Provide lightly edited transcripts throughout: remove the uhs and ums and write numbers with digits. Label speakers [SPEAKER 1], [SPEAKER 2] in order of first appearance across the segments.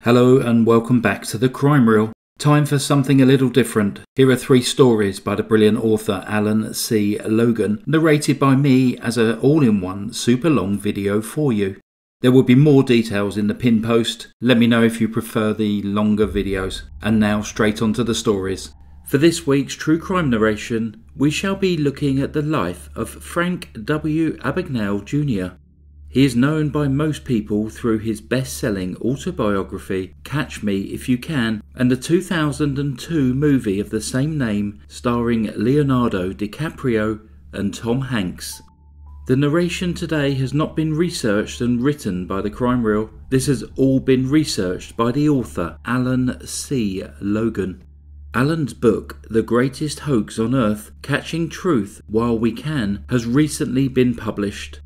[SPEAKER 1] Hello and welcome back to the Crime Reel. Time for something a little different. Here are 3 stories by the brilliant author Alan C. Logan, narrated by me as an all-in-one super long video for you. There will be more details in the pinned post. Let me know if you prefer the longer videos. And now straight on to the stories. For this week's true crime narration, we shall be looking at the life of Frank W. Abagnale Jr. He is known by most people through his best-selling autobiography, Catch Me If You Can, and the 2002 movie of the same name starring Leonardo DiCaprio and Tom Hanks. The narration today has not been researched and written by the Crime Reel. This has all been researched by the author Alan C. Logan. Alan's book, The Greatest Hoax on Earth, Catching Truth While We Can, has recently been published.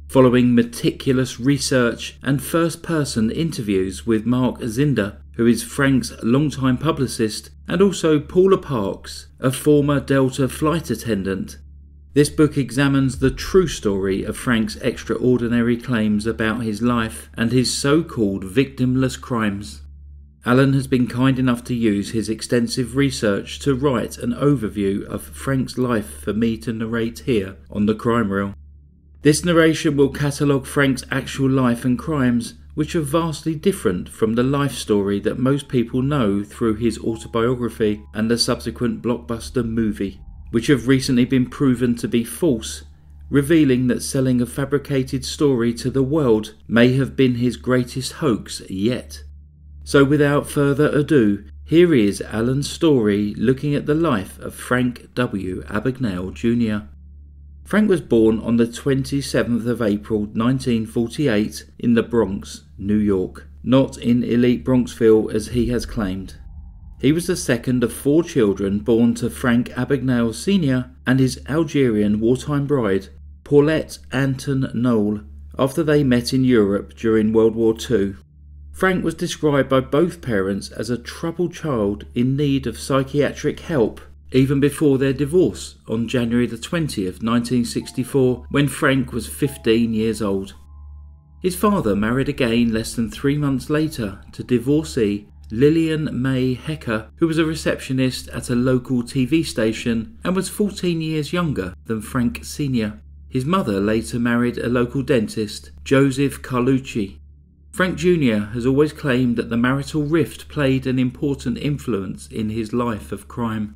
[SPEAKER 1] Following meticulous research and first-person interviews with Mark Zinder, who is Frank's longtime publicist, and also Paula Parks, a former Delta flight attendant, this book examines the true story of Frank's extraordinary claims about his life and his so-called victimless crimes. Alan has been kind enough to use his extensive research to write an overview of Frank's life for me to narrate here on the Crime Reel. This narration will catalogue Frank's actual life and crimes, which are vastly different from the life story that most people know through his autobiography and the subsequent blockbuster movie, which have recently been proven to be false, revealing that selling a fabricated story to the world may have been his greatest hoax yet. So without further ado, here is Alan's story looking at the life of Frank W. Abagnale Jr. Frank was born on the 27th of April 1948 in the Bronx, New York, not in elite Bronxville as he has claimed. He was the second of 4 children born to Frank Abagnale Sr. and his Algerian wartime bride, Paulette Anton Knoll, after they met in Europe during World War II. Frank was described by both parents as a troubled child in need of psychiatric help even before their divorce on January the 20th, 1964, when Frank was 15 years old. His father married again less than 3 months later to divorcee Lillian May Hecker, who was a receptionist at a local TV station and was 14 years younger than Frank Sr. His mother later married a local dentist, Joseph Carlucci. Frank Jr. has always claimed that the marital rift played an important influence in his life of crime.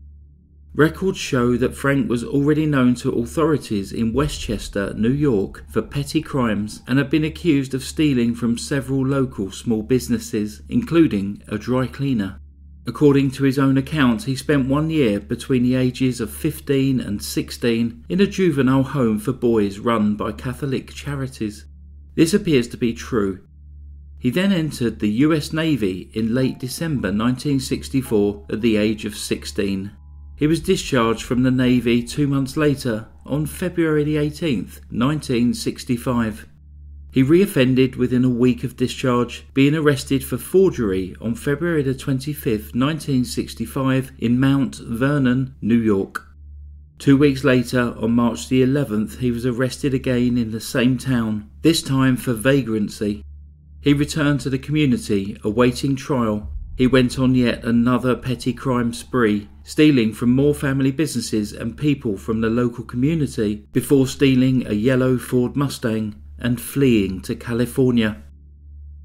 [SPEAKER 1] Records show that Frank was already known to authorities in Westchester, New York, for petty crimes and had been accused of stealing from several local small businesses, including a dry cleaner. According to his own account, he spent 1 year between the ages of 15 and 16 in a juvenile home for boys run by Catholic charities. This appears to be true. He then entered the US Navy in late December 1964 at the age of 16. He was discharged from the Navy 2 months later, on February the 18th, 1965. He reoffended within a week of discharge, being arrested for forgery on February the 25th, 1965 in Mount Vernon, New York. 2 weeks later, on March the 11th, he was arrested again in the same town, this time for vagrancy. He returned to the community, awaiting trial. He went on yet another petty crime spree, stealing from more family businesses and people from the local community before stealing a yellow Ford Mustang and fleeing to California.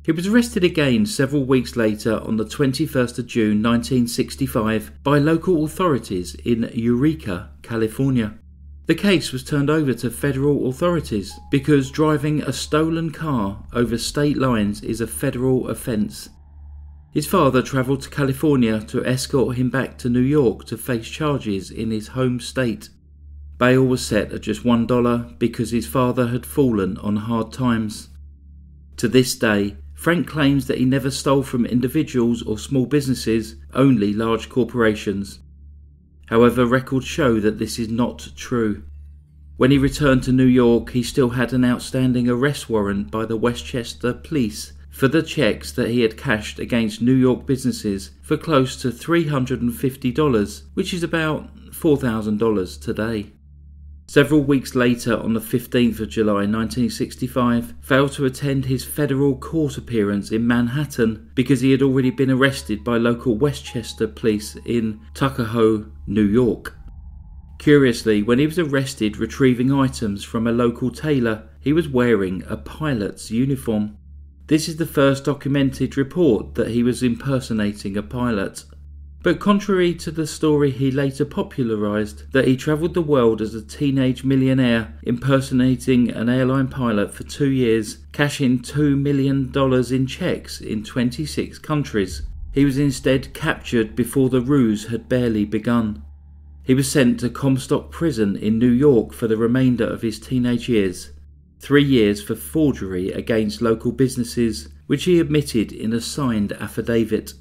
[SPEAKER 1] He was arrested again several weeks later on the 21st of June 1965 by local authorities in Eureka, California. The case was turned over to federal authorities because driving a stolen car over state lines is a federal offence. His father travelled to California to escort him back to New York to face charges in his home state. Bail was set at just $1 because his father had fallen on hard times. To this day, Frank claims that he never stole from individuals or small businesses, only large corporations. However, records show that this is not true. When he returned to New York, he still had an outstanding arrest warrant by the Westchester Police for the checks that he had cashed against New York businesses for close to $350, which is about $4,000 today. Several weeks later, on the 15th of July 1965, failed to attend his federal court appearance in Manhattan because he had already been arrested by local Westchester police in Tuckahoe, New York. Curiously, when he was arrested retrieving items from a local tailor, he was wearing a pilot's uniform. This is the first documented report that he was impersonating a pilot. But contrary to the story he later popularised, that he travelled the world as a teenage millionaire impersonating an airline pilot for 2 years, cashing $2 million in cheques in 26 countries, he was instead captured before the ruse had barely begun. He was sent to Comstock Prison in New York for the remainder of his teenage years. 3 years for forgery against local businesses, which he admitted in a signed affidavit.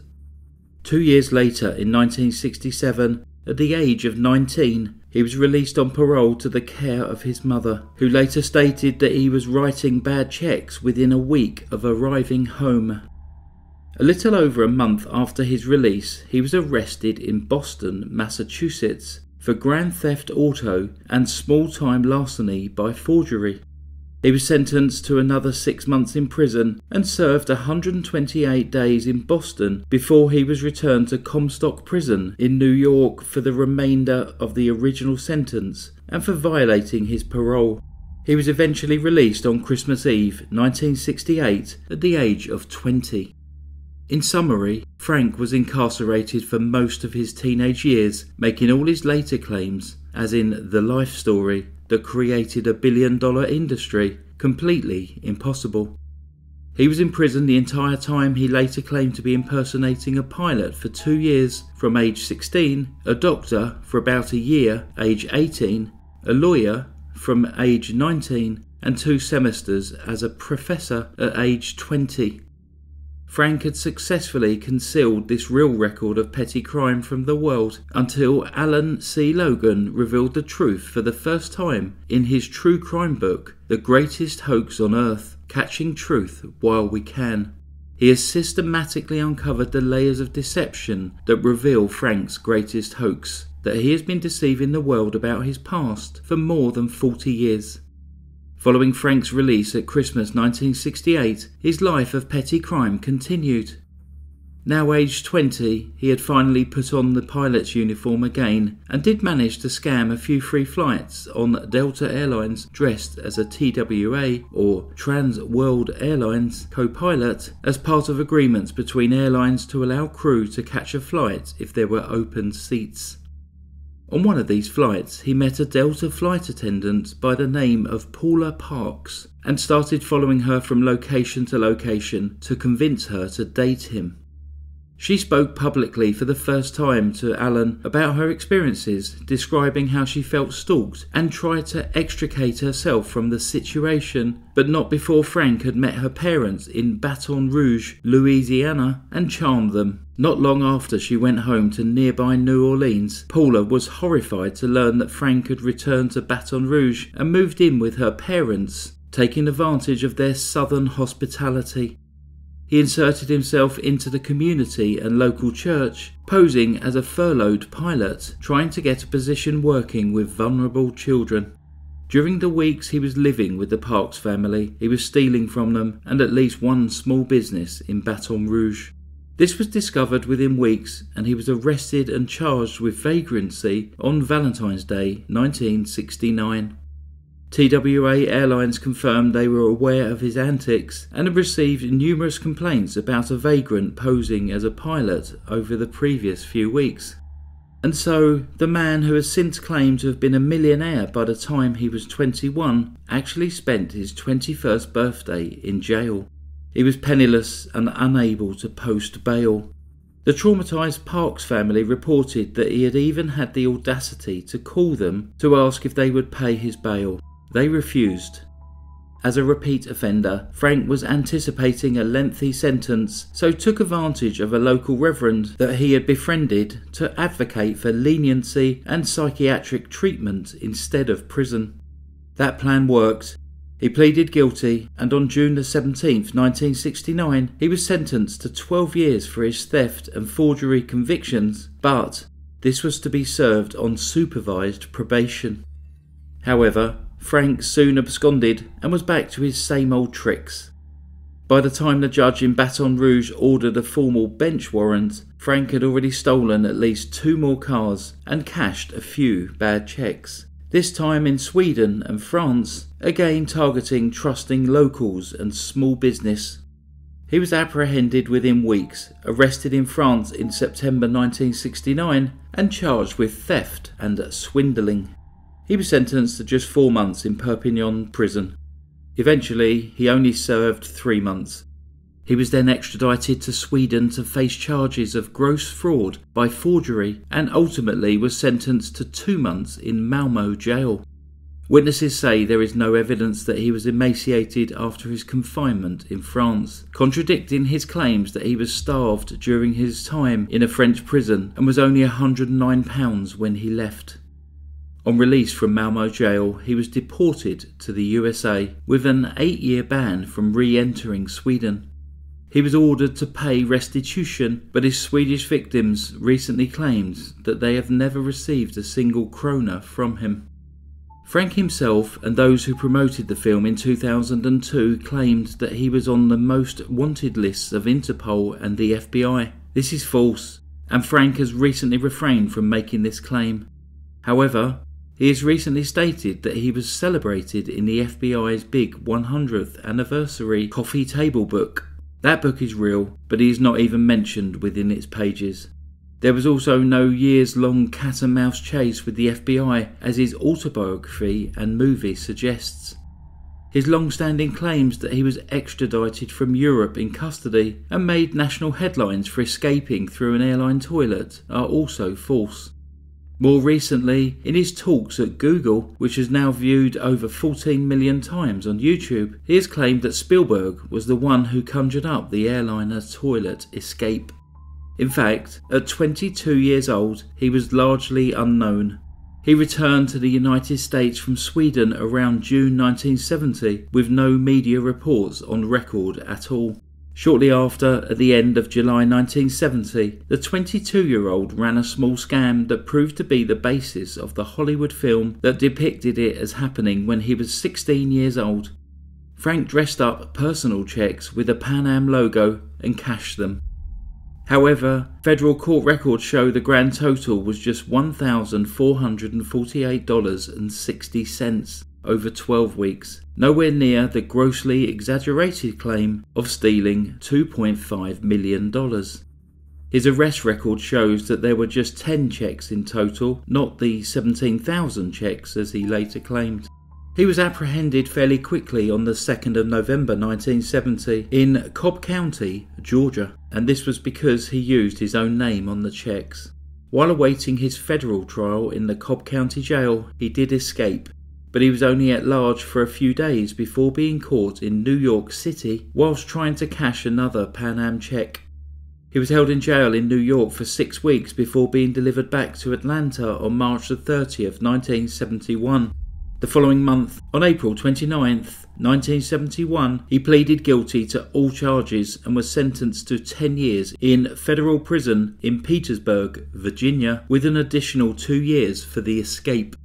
[SPEAKER 1] 2 years later, in 1967, at the age of 19, he was released on parole to the care of his mother, who later stated that he was writing bad cheques within a week of arriving home. A little over a month after his release, he was arrested in Boston, Massachusetts, for grand theft auto and small-time larceny by forgery. He was sentenced to another 6 months in prison and served 128 days in Boston before he was returned to Comstock Prison in New York for the remainder of the original sentence and for violating his parole. He was eventually released on Christmas Eve 1968 at the age of 20. In summary, Frank was incarcerated for most of his teenage years, making all his later claims, as in the life story that created a billion-dollar industry, completely impossible. He was in prison the entire time he later claimed to be impersonating a pilot for 2 years from age 16, a doctor for about a year, age 18, a lawyer from age 19, and 2 semesters as a professor at age 20. Frank had successfully concealed this real record of petty crime from the world until Alan C. Logan revealed the truth for the first time in his true crime book, The Greatest Hoax on Earth, Catching Truth While We Can. He has systematically uncovered the layers of deception that reveal Frank's greatest hoax, that he has been deceiving the world about his past for more than 40 years. Following Frank's release at Christmas 1968, his life of petty crime continued. Now aged 20, he had finally put on the pilot's uniform again and did manage to scam a few free flights on Delta Airlines dressed as a TWA or Trans World Airlines co-pilot as part of agreements between airlines to allow crew to catch a flight if there were open seats. On one of these flights, he met a Delta flight attendant by the name of Paula Parks and started following her from location to location to convince her to date him. She spoke publicly for the first time to Alan about her experiences, describing how she felt stalked and tried to extricate herself from the situation, but not before Frank had met her parents in Baton Rouge, Louisiana, and charmed them. Not long after she went home to nearby New Orleans, Paula was horrified to learn that Frank had returned to Baton Rouge and moved in with her parents, taking advantage of their southern hospitality. He inserted himself into the community and local church, posing as a furloughed pilot, trying to get a position working with vulnerable children. During the weeks he was living with the Parks family, he was stealing from them and at least one small business in Baton Rouge. This was discovered within weeks and he was arrested and charged with vagrancy on Valentine's Day 1969. TWA Airlines confirmed they were aware of his antics and had received numerous complaints about a vagrant posing as a pilot over the previous few weeks. And so, the man who has since claimed to have been a millionaire by the time he was 21 actually spent his 21st birthday in jail. He was penniless and unable to post bail. The traumatised Parks family reported that he had even had the audacity to call them to ask if they would pay his bail. They refused. As a repeat offender, Frank was anticipating a lengthy sentence, so took advantage of a local reverend that he had befriended to advocate for leniency and psychiatric treatment instead of prison. That plan worked. He pleaded guilty, and on June the 17th, 1969, he was sentenced to 12 years for his theft and forgery convictions, but this was to be served on supervised probation. However, Frank soon absconded and was back to his same old tricks. By the time the judge in Baton Rouge ordered a formal bench warrant, Frank had already stolen at least 2 more cars and cashed a few bad checks. This time in Sweden and France, again targeting trusting locals and small business. He was apprehended within weeks, arrested in France in September 1969 and charged with theft and swindling. He was sentenced to just 4 months in Perpignan prison. Eventually, he only served 3 months. He was then extradited to Sweden to face charges of gross fraud by forgery and ultimately was sentenced to 2 months in Malmo jail. Witnesses say there is no evidence that he was emaciated after his confinement in France, contradicting his claims that he was starved during his time in a French prison and was only £109 when he left. On release from Malmo jail, he was deported to the USA with an 8-year ban from re-entering Sweden. He was ordered to pay restitution, but his Swedish victims recently claimed that they have never received a single krona from him. Frank himself and those who promoted the film in 2002 claimed that he was on the most wanted lists of Interpol and the FBI. This is false, and Frank has recently refrained from making this claim. However, he has recently stated that he was celebrated in the FBI's big 100th anniversary coffee table book. That book is real, but he is not even mentioned within its pages. There was also no years-long cat-and-mouse chase with the FBI, as his autobiography and movie suggests. His long-standing claims that he was extradited from Europe in custody and made national headlines for escaping through an airline toilet are also false. More recently, in his talks at Google, which has now viewed over 14 million times on YouTube, he has claimed that Spielberg was the one who conjured up the airliner toilet escape. In fact, at 22 years old, he was largely unknown. He returned to the United States from Sweden around June 1970 with no media reports on record at all. Shortly after, at the end of July 1970, the 22-year-old ran a small scam that proved to be the basis of the Hollywood film that depicted it as happening when he was 16 years old. Frank dressed up personal checks with a Pan Am logo and cashed them. However, federal court records show the grand total was just $1,448.60 over 12 weeks, nowhere near the grossly exaggerated claim of stealing $2.5 million. His arrest record shows that there were just 10 checks in total, not the 17,000 checks as he later claimed. He was apprehended fairly quickly on the 2nd of November 1970 in Cobb County, Georgia, and this was because he used his own name on the checks. While awaiting his federal trial in the Cobb County jail, he did escape, but he was only at large for a few days before being caught in New York City whilst trying to cash another Pan Am check. He was held in jail in New York for 6 weeks before being delivered back to Atlanta on March 30th, 1971. The following month, on April 29th, 1971, he pleaded guilty to all charges and was sentenced to 10 years in federal prison in Petersburg, Virginia, with an additional 2 years for the escape.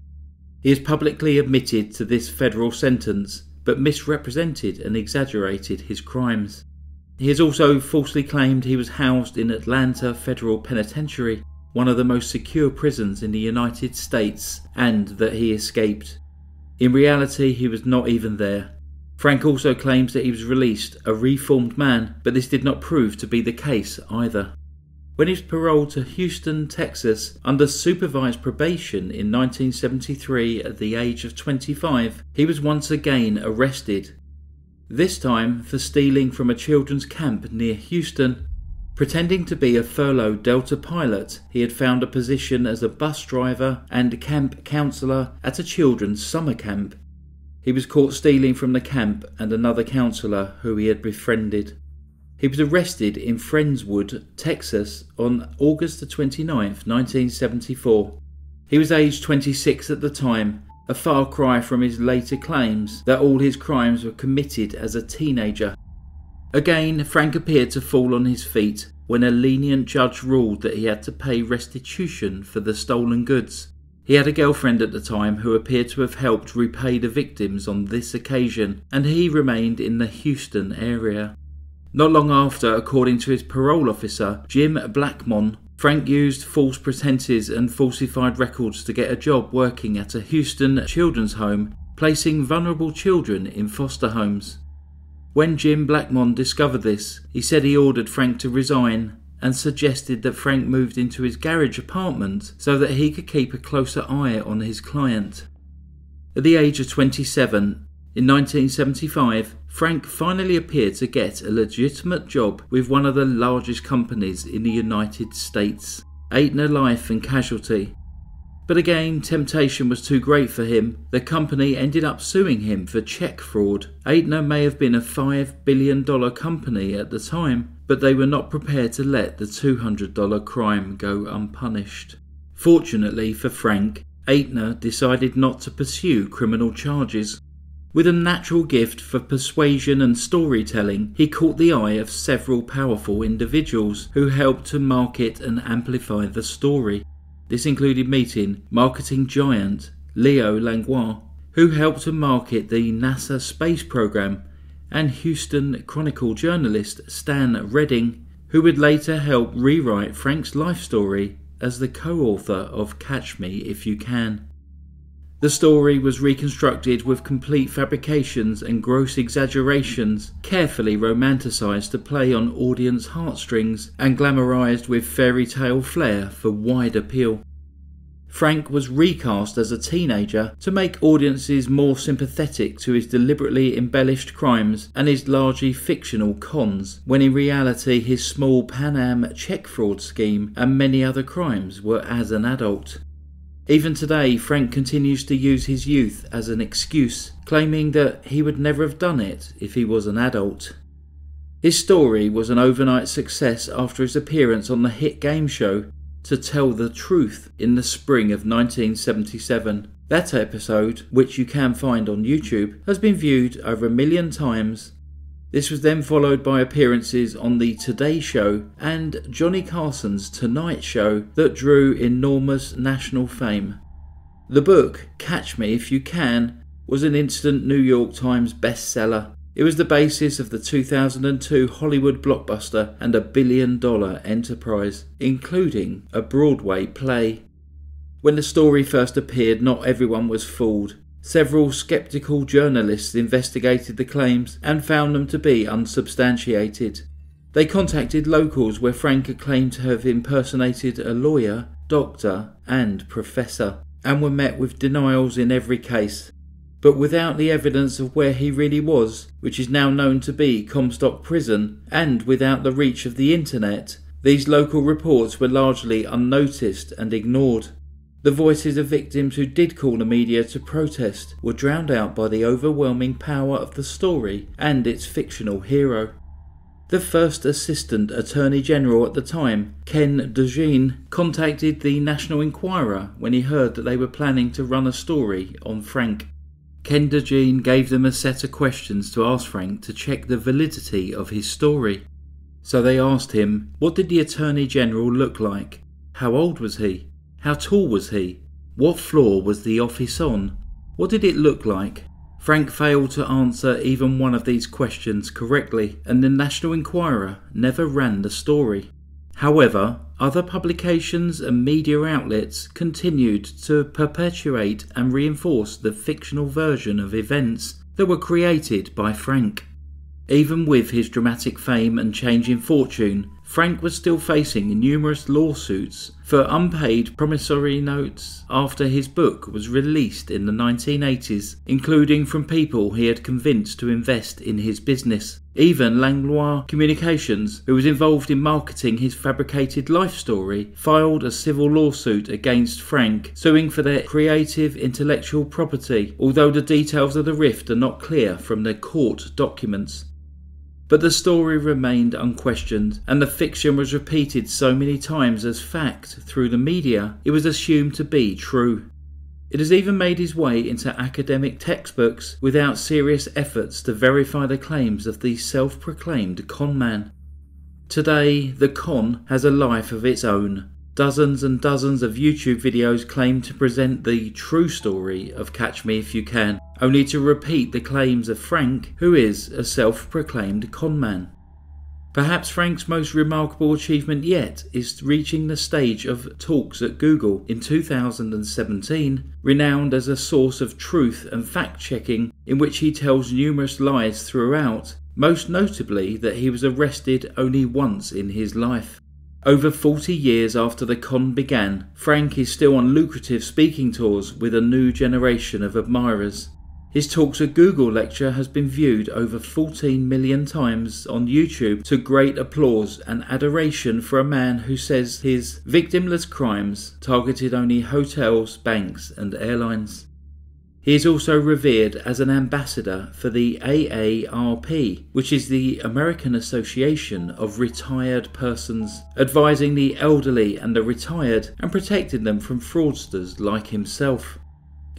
[SPEAKER 1] He has publicly admitted to this federal sentence, but misrepresented and exaggerated his crimes. He has also falsely claimed he was housed in Atlanta Federal Penitentiary, one of the most secure prisons in the United States, and that he escaped. In reality, he was not even there. Frank also claims that he was released, a reformed man, but this did not prove to be the case either. When he was paroled to Houston, Texas, under supervised probation in 1973 at the age of 25, he was once again arrested. This time for stealing from a children's camp near Houston. Pretending to be a furloughed Delta pilot, he had found a position as a bus driver and camp counsellor at a children's summer camp. He was caught stealing from the camp and another counsellor who he had befriended. He was arrested in Friendswood, Texas on August 29, 1974. He was aged 26 at the time, a far cry from his later claims that all his crimes were committed as a teenager. Again, Frank appeared to fall on his feet when a lenient judge ruled that he had to pay restitution for the stolen goods. He had a girlfriend at the time who appeared to have helped repay the victims on this occasion, and he remained in the Houston area. Not long after, according to his parole officer, Jim Blackmon, Frank used false pretenses and falsified records to get a job working at a Houston children's home, placing vulnerable children in foster homes. When Jim Blackmon discovered this, he said he ordered Frank to resign and suggested that Frank moved into his garage apartment so that he could keep a closer eye on his client. At the age of 27, in 1975, Frank finally appeared to get a legitimate job with one of the largest companies in the United States, Aetna Life and Casualty. But again, temptation was too great for him. The company ended up suing him for check fraud. Aetna may have been a $5 billion company at the time, but they were not prepared to let the $200 crime go unpunished. Fortunately for Frank, Aetna decided not to pursue criminal charges. With a natural gift for persuasion and storytelling, he caught the eye of several powerful individuals who helped to market and amplify the story. This included meeting marketing giant Leo Langlois, who helped to market the NASA space program, and Houston Chronicle journalist Stan Redding, who would later help rewrite Frank's life story as the co-author of Catch Me If You Can. The story was reconstructed with complete fabrications and gross exaggerations, carefully romanticised to play on audience heartstrings and glamorised with fairy tale flair for wide appeal. Frank was recast as a teenager to make audiences more sympathetic to his deliberately embellished crimes and his largely fictional cons, when in reality his small Pan Am check fraud scheme and many other crimes were as an adult. Even today, Frank continues to use his youth as an excuse, claiming that he would never have done it if he was an adult. His story was an overnight success after his appearance on the hit game show To Tell the Truth in the spring of 1977. That episode, which you can find on YouTube, has been viewed over 1 million times. This was then followed by appearances on The Today Show and Johnny Carson's Tonight Show that drew enormous national fame. The book, Catch Me If You Can, was an instant New York Times bestseller. It was the basis of the 2002 Hollywood blockbuster and $1 billion enterprise, including a Broadway play. When the story first appeared, not everyone was fooled. Several skeptical journalists investigated the claims and found them to be unsubstantiated. They contacted locals where Frank had claimed to have impersonated a lawyer, doctor and professor, and were met with denials in every case. But without the evidence of where he really was, which is now known to be Comstock Prison, and without the reach of the internet, these local reports were largely unnoticed and ignored. The voices of victims who did call the media to protest were drowned out by the overwhelming power of the story and its fictional hero. The first Assistant Attorney General at the time, Ken DeJean, contacted the National Enquirer when he heard that they were planning to run a story on Frank. Ken DeJean gave them a set of questions to ask Frank to check the validity of his story. So they asked him, what did the Attorney General look like? How old was he? How tall was he? What floor was the office on? What did it look like? Frank failed to answer even one of these questions correctly, and the National Enquirer never ran the story. However, other publications and media outlets continued to perpetuate and reinforce the fictional version of events that were created by Frank. Even with his dramatic fame and change in fortune, Frank was still facing numerous lawsuits for unpaid promissory notes after his book was released in the 1980s, including from people he had convinced to invest in his business. Even Langlois Communications, who was involved in marketing his fabricated life story, filed a civil lawsuit against Frank, suing for their creative intellectual property, although the details of the rift are not clear from their court documents. But the story remained unquestioned, and the fiction was repeated so many times as fact through the media, it was assumed to be true. It has even made its way into academic textbooks without serious efforts to verify the claims of the self-proclaimed conman. Today, the con has a life of its own. Dozens and dozens of YouTube videos claim to present the true story of Catch Me If You Can, only to repeat the claims of Frank, who is a self-proclaimed conman. Perhaps Frank's most remarkable achievement yet is reaching the stage of talks at Google in 2017, renowned as a source of truth and fact-checking, in which he tells numerous lies throughout, most notably that he was arrested only once in his life. Over 40 years after the con began, Frank is still on lucrative speaking tours with a new generation of admirers. His Talks at Google lecture has been viewed over 14 million times on YouTube, to great applause and adoration for a man who says his victimless crimes targeted only hotels, banks and airlines. He is also revered as an ambassador for the AARP, which is the American Association of Retired Persons, advising the elderly and the retired and protecting them from fraudsters like himself.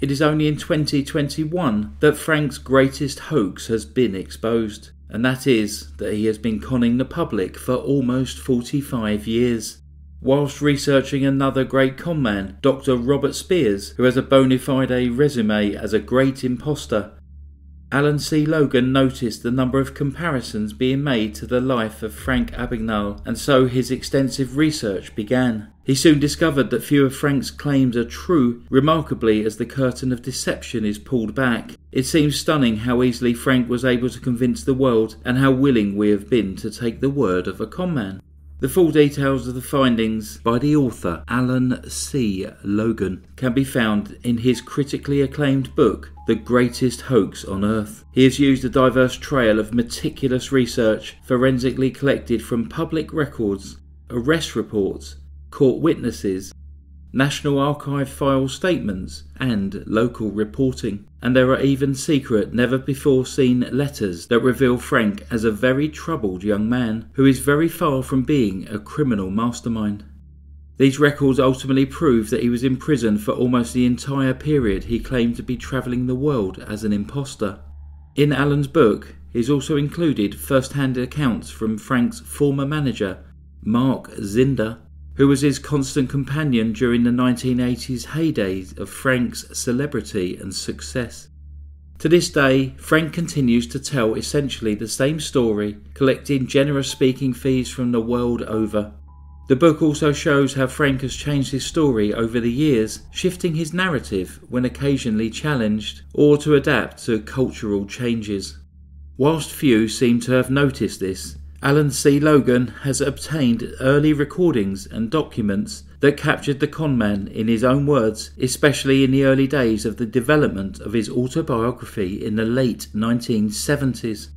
[SPEAKER 1] It is only in 2021 that Frank's greatest hoax has been exposed, and that is that he has been conning the public for almost 45 years. Whilst researching another great conman, Dr. Robert Spears, who has a bona fide resume as a great imposter, Alan C. Logan noticed the number of comparisons being made to the life of Frank Abagnale, and so his extensive research began. He soon discovered that few of Frank's claims are true. Remarkably, as the curtain of deception is pulled back, it seems stunning how easily Frank was able to convince the world, and how willing we have been to take the word of a conman. The full details of the findings by the author Alan C. Logan can be found in his critically acclaimed book, The Greatest Hoax on Earth. He has used a diverse trail of meticulous research, forensically collected from public records, arrest reports, court witnesses, National Archive file statements and local reporting. And there are even secret, never-before-seen letters that reveal Frank as a very troubled young man who is very far from being a criminal mastermind. These records ultimately prove that he was in prison for almost the entire period he claimed to be travelling the world as an imposter. In Alan's book is also included first-hand accounts from Frank's former manager, Mark Zinder, who was his constant companion during the 1980s heyday of Frank's celebrity and success. To this day, Frank continues to tell essentially the same story, collecting generous speaking fees from the world over. The book also shows how Frank has changed his story over the years, shifting his narrative when occasionally challenged, or to adapt to cultural changes. Whilst few seem to have noticed this, Alan C. Logan has obtained early recordings and documents that captured the conman in his own words, especially in the early days of the development of his autobiography in the late 1970s.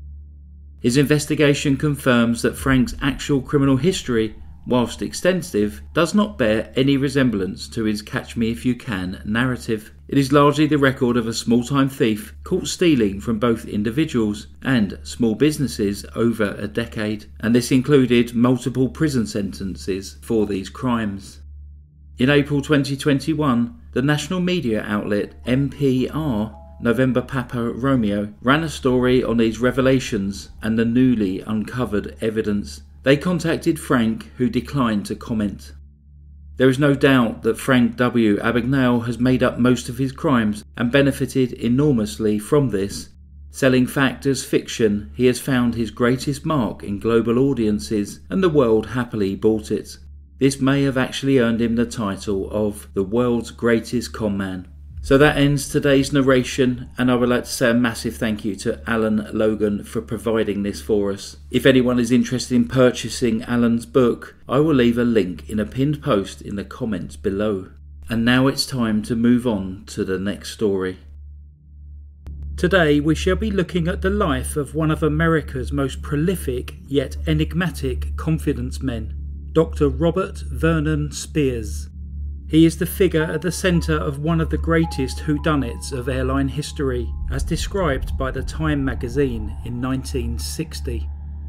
[SPEAKER 1] His investigation confirms that Frank's actual criminal history, whilst extensive, does not bear any resemblance to his Catch Me If You Can narrative. It is largely the record of a small-time thief caught stealing from both individuals and small businesses over a decade, and this included multiple prison sentences for these crimes. In April 2021, the national media outlet NPR, November Papa Romeo, ran a story on these revelations and the newly uncovered evidence. They contacted Frank, who declined to comment. There is no doubt that Frank W. Abagnale has made up most of his crimes and benefited enormously from this. Selling fact as fiction, he has found his greatest mark in global audiences, and the world happily bought it. This may have actually earned him the title of the world's greatest conman. So that ends today's narration, and I would like to say a massive thank you to Alan Logan for providing this for us. If anyone is interested in purchasing Alan's book, I will leave a link in a pinned post in the comments below. And now it's time to move on to the next story. Today we shall be looking at the life of one of America's most prolific yet enigmatic confidence men, Dr. Robert Vernon Spears. He is the figure at the centre of one of the greatest whodunits of airline history, as described by the Time magazine in 1960.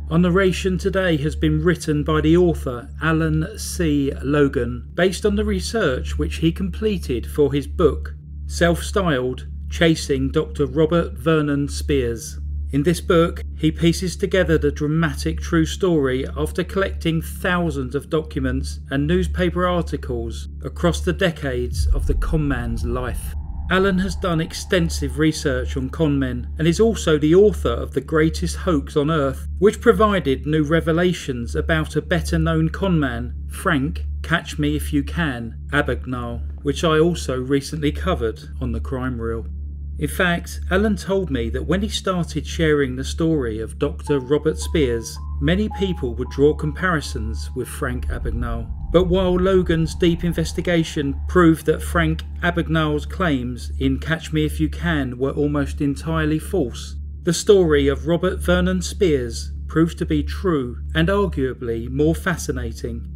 [SPEAKER 1] Our narration today has been written by the author Alan C. Logan, based on the research which he completed for his book, self-styled Chasing Dr. Robert Vernon Spears. In this book, he pieces together the dramatic true story after collecting thousands of documents and newspaper articles across the decades of the conman's life. Alan has done extensive research on conmen and is also the author of The Greatest Hoax on Earth, which provided new revelations about a better-known conman, Frank, Catch Me If You Can, Abagnale, which I also recently covered on the Crime Reel. In fact, Alan told me that when he started sharing the story of Dr. Robert Spears, many people would draw comparisons with Frank Abagnale. But while Logan's deep investigation proved that Frank Abagnale's claims in Catch Me If You Can were almost entirely false, the story of Robert Vernon Spears proved to be true and arguably more fascinating.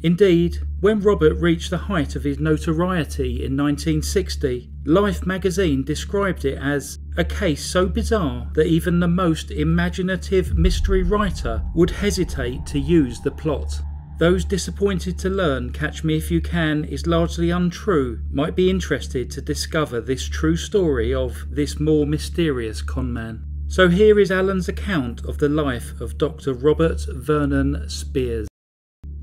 [SPEAKER 1] Indeed, when Robert reached the height of his notoriety in 1960, Life magazine described it as a case so bizarre that even the most imaginative mystery writer would hesitate to use the plot. Those disappointed to learn Catch Me If You Can is largely untrue might be interested to discover this true story of this more mysterious conman. So here is Alan's account of the life of Dr. Robert Vernon Spears.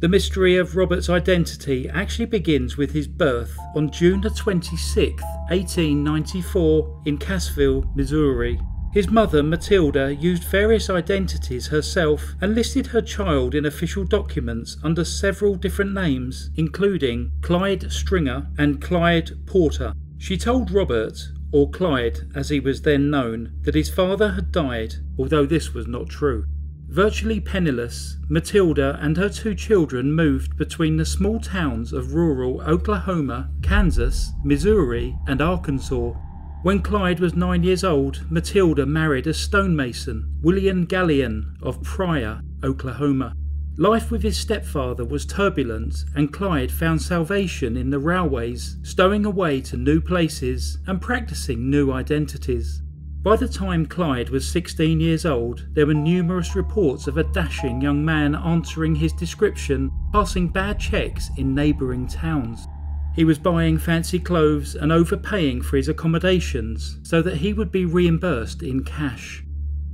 [SPEAKER 1] The mystery of Robert's identity actually begins with his birth on June the 26th, 1894 in Cassville, Missouri. His mother, Matilda, used various identities herself and listed her child in official documents under several different names, including Clyde Stringer and Clyde Porter. She told Robert, or Clyde as he was then known, that his father had died, although this was not true. Virtually penniless, Matilda and her two children moved between the small towns of rural Oklahoma, Kansas, Missouri, and Arkansas. When Clyde was 9 years old, Matilda married a stonemason, William Gallion of Pryor, Oklahoma. Life with his stepfather was turbulent, and Clyde found salvation in the railways, stowing away to new places and practicing new identities. By the time Clyde was 16 years old, there were numerous reports of a dashing young man answering his description, passing bad checks in neighbouring towns. He was buying fancy clothes and overpaying for his accommodations so that he would be reimbursed in cash.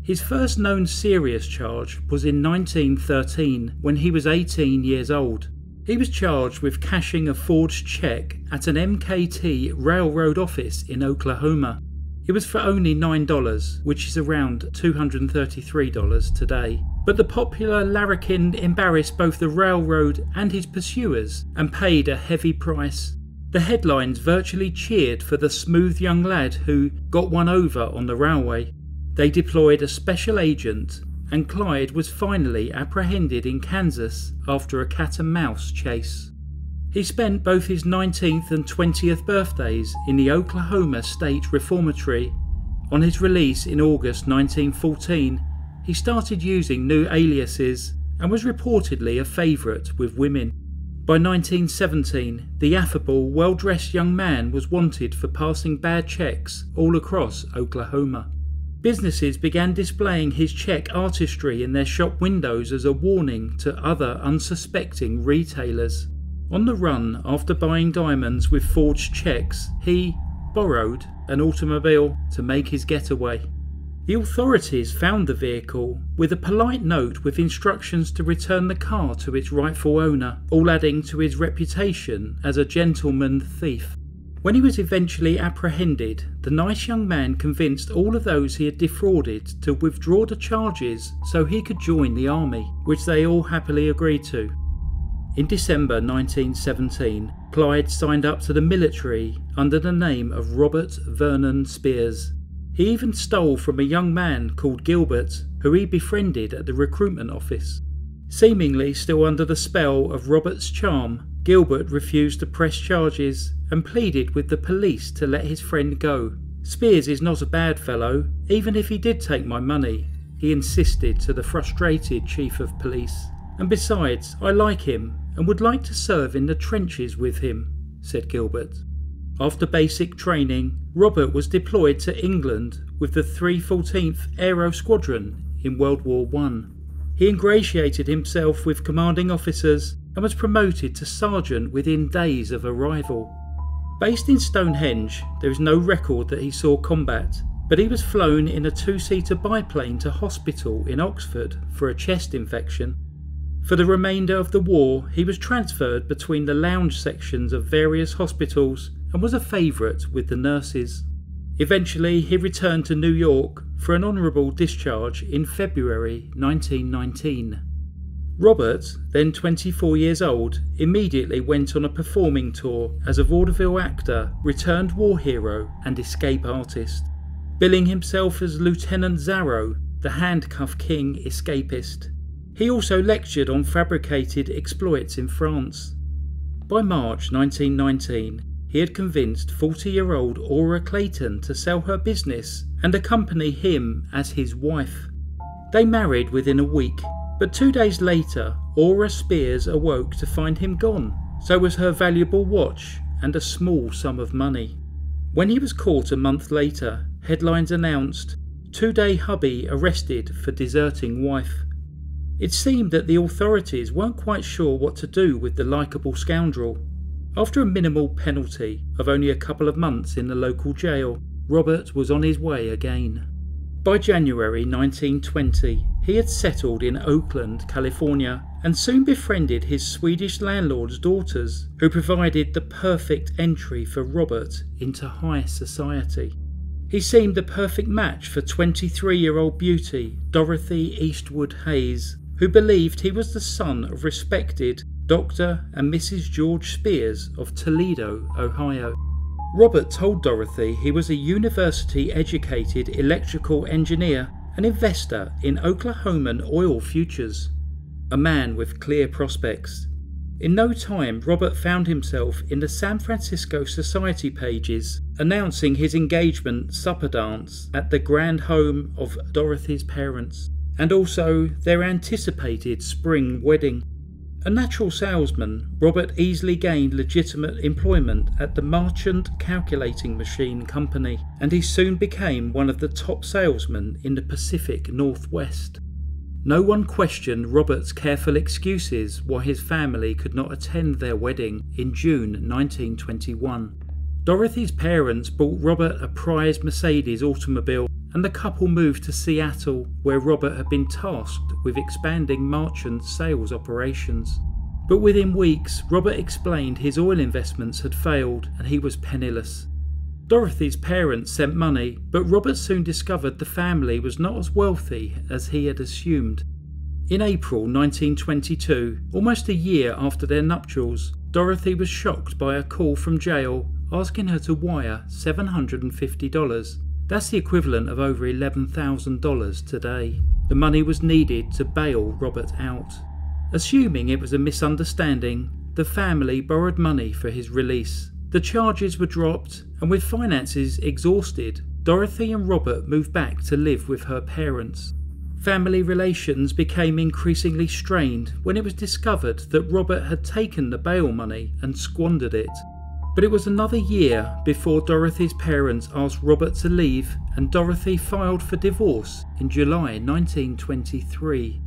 [SPEAKER 1] His first known serious charge was in 1913 when he was 18 years old. He was charged with cashing a forged cheque at an MKT railroad office in Oklahoma. It was for only $9, which is around $233 today. But the popular larrikin embarrassed both the railroad and his pursuers and paid a heavy price. The headlines virtually cheered for the smooth young lad who got one over on the railway. They deployed a special agent, and Clyde was finally apprehended in Kansas after a cat-and-mouse chase. He spent both his 19th and 20th birthdays in the Oklahoma State Reformatory. On his release in August 1914, he started using new aliases and was reportedly a favourite with women. By 1917, the affable, well-dressed young man was wanted for passing bad checks all across Oklahoma. Businesses began displaying his check artistry in their shop windows as a warning to other unsuspecting retailers. On the run after buying diamonds with forged checks, he borrowed an automobile to make his getaway. The authorities found the vehicle with a polite note with instructions to return the car to its rightful owner, all adding to his reputation as a gentleman thief. When he was eventually apprehended, the nice young man convinced all of those he had defrauded to withdraw the charges so he could join the army, which they all happily agreed to. In December 1917, Clyde signed up to the military under the name of Robert Vernon Spears. He even stole from a young man called Gilbert, who he befriended at the recruitment office. Seemingly still under the spell of Robert's charm, Gilbert refused to press charges and pleaded with the police to let his friend go. "Spears is not a bad fellow, even if he did take my money," he insisted to the frustrated chief of police. "And besides, I like him and would like to serve in the trenches with him," said Gilbert. After basic training, Robert was deployed to England with the 314th Aero Squadron in World War I. He ingratiated himself with commanding officers and was promoted to sergeant within days of arrival. Based in Stonehenge, there is no record that he saw combat, but he was flown in a 2-seater biplane to hospital in Oxford for a chest infection. For the remainder of the war, he was transferred between the lounge sections of various hospitals and was a favourite with the nurses. Eventually, he returned to New York for an honourable discharge in February 1919. Robert, then 24 years old, immediately went on a performing tour as a vaudeville actor, returned war hero and escape artist, billing himself as Lieutenant Zarro, the handcuff king escapist. He also lectured on fabricated exploits in France. By March 1919, he had convinced 40-year-old Aura Clayton to sell her business and accompany him as his wife. They married within a week, but 2 days later, Aura Spears awoke to find him gone. So was her valuable watch and a small sum of money. When he was caught a month later, headlines announced, "2-day hubby arrested for deserting wife." It seemed that the authorities weren't quite sure what to do with the likeable scoundrel. After a minimal penalty of only a couple of months in the local jail, Robert was on his way again. By January 1920, he had settled in Oakland, California, and soon befriended his Swedish landlord's daughters, who provided the perfect entry for Robert into high society. He seemed the perfect match for 23-year-old beauty Dorothy Eastwood Hayes, who believed he was the son of respected Dr. and Mrs. George Spears of Toledo, Ohio. Robert told Dorothy he was a university-educated electrical engineer and investor in Oklahoman oil futures, a man with clear prospects. In no time, Robert found himself in the San Francisco Society pages announcing his engagement supper dance at the grand home of Dorothy's parents, and also their anticipated spring wedding. A natural salesman, Robert easily gained legitimate employment at the Marchant Calculating Machine Company, and he soon became one of the top salesmen in the Pacific Northwest. No one questioned Robert's careful excuses why his family could not attend their wedding in June 1921. Dorothy's parents bought Robert a prized Mercedes automobile, and the couple moved to Seattle, where Robert had been tasked with expanding Marchant's sales operations. But within weeks, Robert explained his oil investments had failed and he was penniless. Dorothy's parents sent money, but Robert soon discovered the family was not as wealthy as he had assumed. In April 1922, almost a year after their nuptials, Dorothy was shocked by a call from jail asking her to wire $750. That's the equivalent of over $11,000 today. The money was needed to bail Robert out. Assuming it was a misunderstanding, the family borrowed money for his release. The charges were dropped, and with finances exhausted, Dorothy and Robert moved back to live with her parents. Family relations became increasingly strained when it was discovered that Robert had taken the bail money and squandered it. But it was another year before Dorothy's parents asked Robert to leave, and Dorothy filed for divorce in July 1923.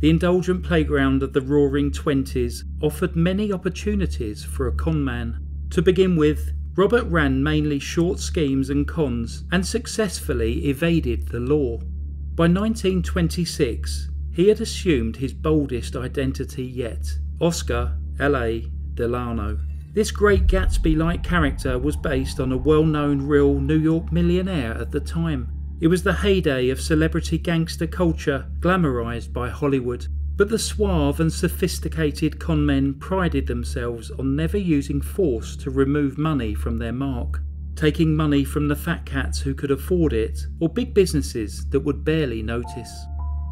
[SPEAKER 1] The indulgent playground of the Roaring Twenties offered many opportunities for a conman. To begin with, Robert ran mainly short schemes and cons and successfully evaded the law. By 1926, he had assumed his boldest identity yet, Oscar L.A. Delano. This great Gatsby-like character was based on a well-known real New York millionaire at the time. It was the heyday of celebrity gangster culture, glamorized by Hollywood. But the suave and sophisticated conmen prided themselves on never using force to remove money from their mark, taking money from the fat cats who could afford it, or big businesses that would barely notice.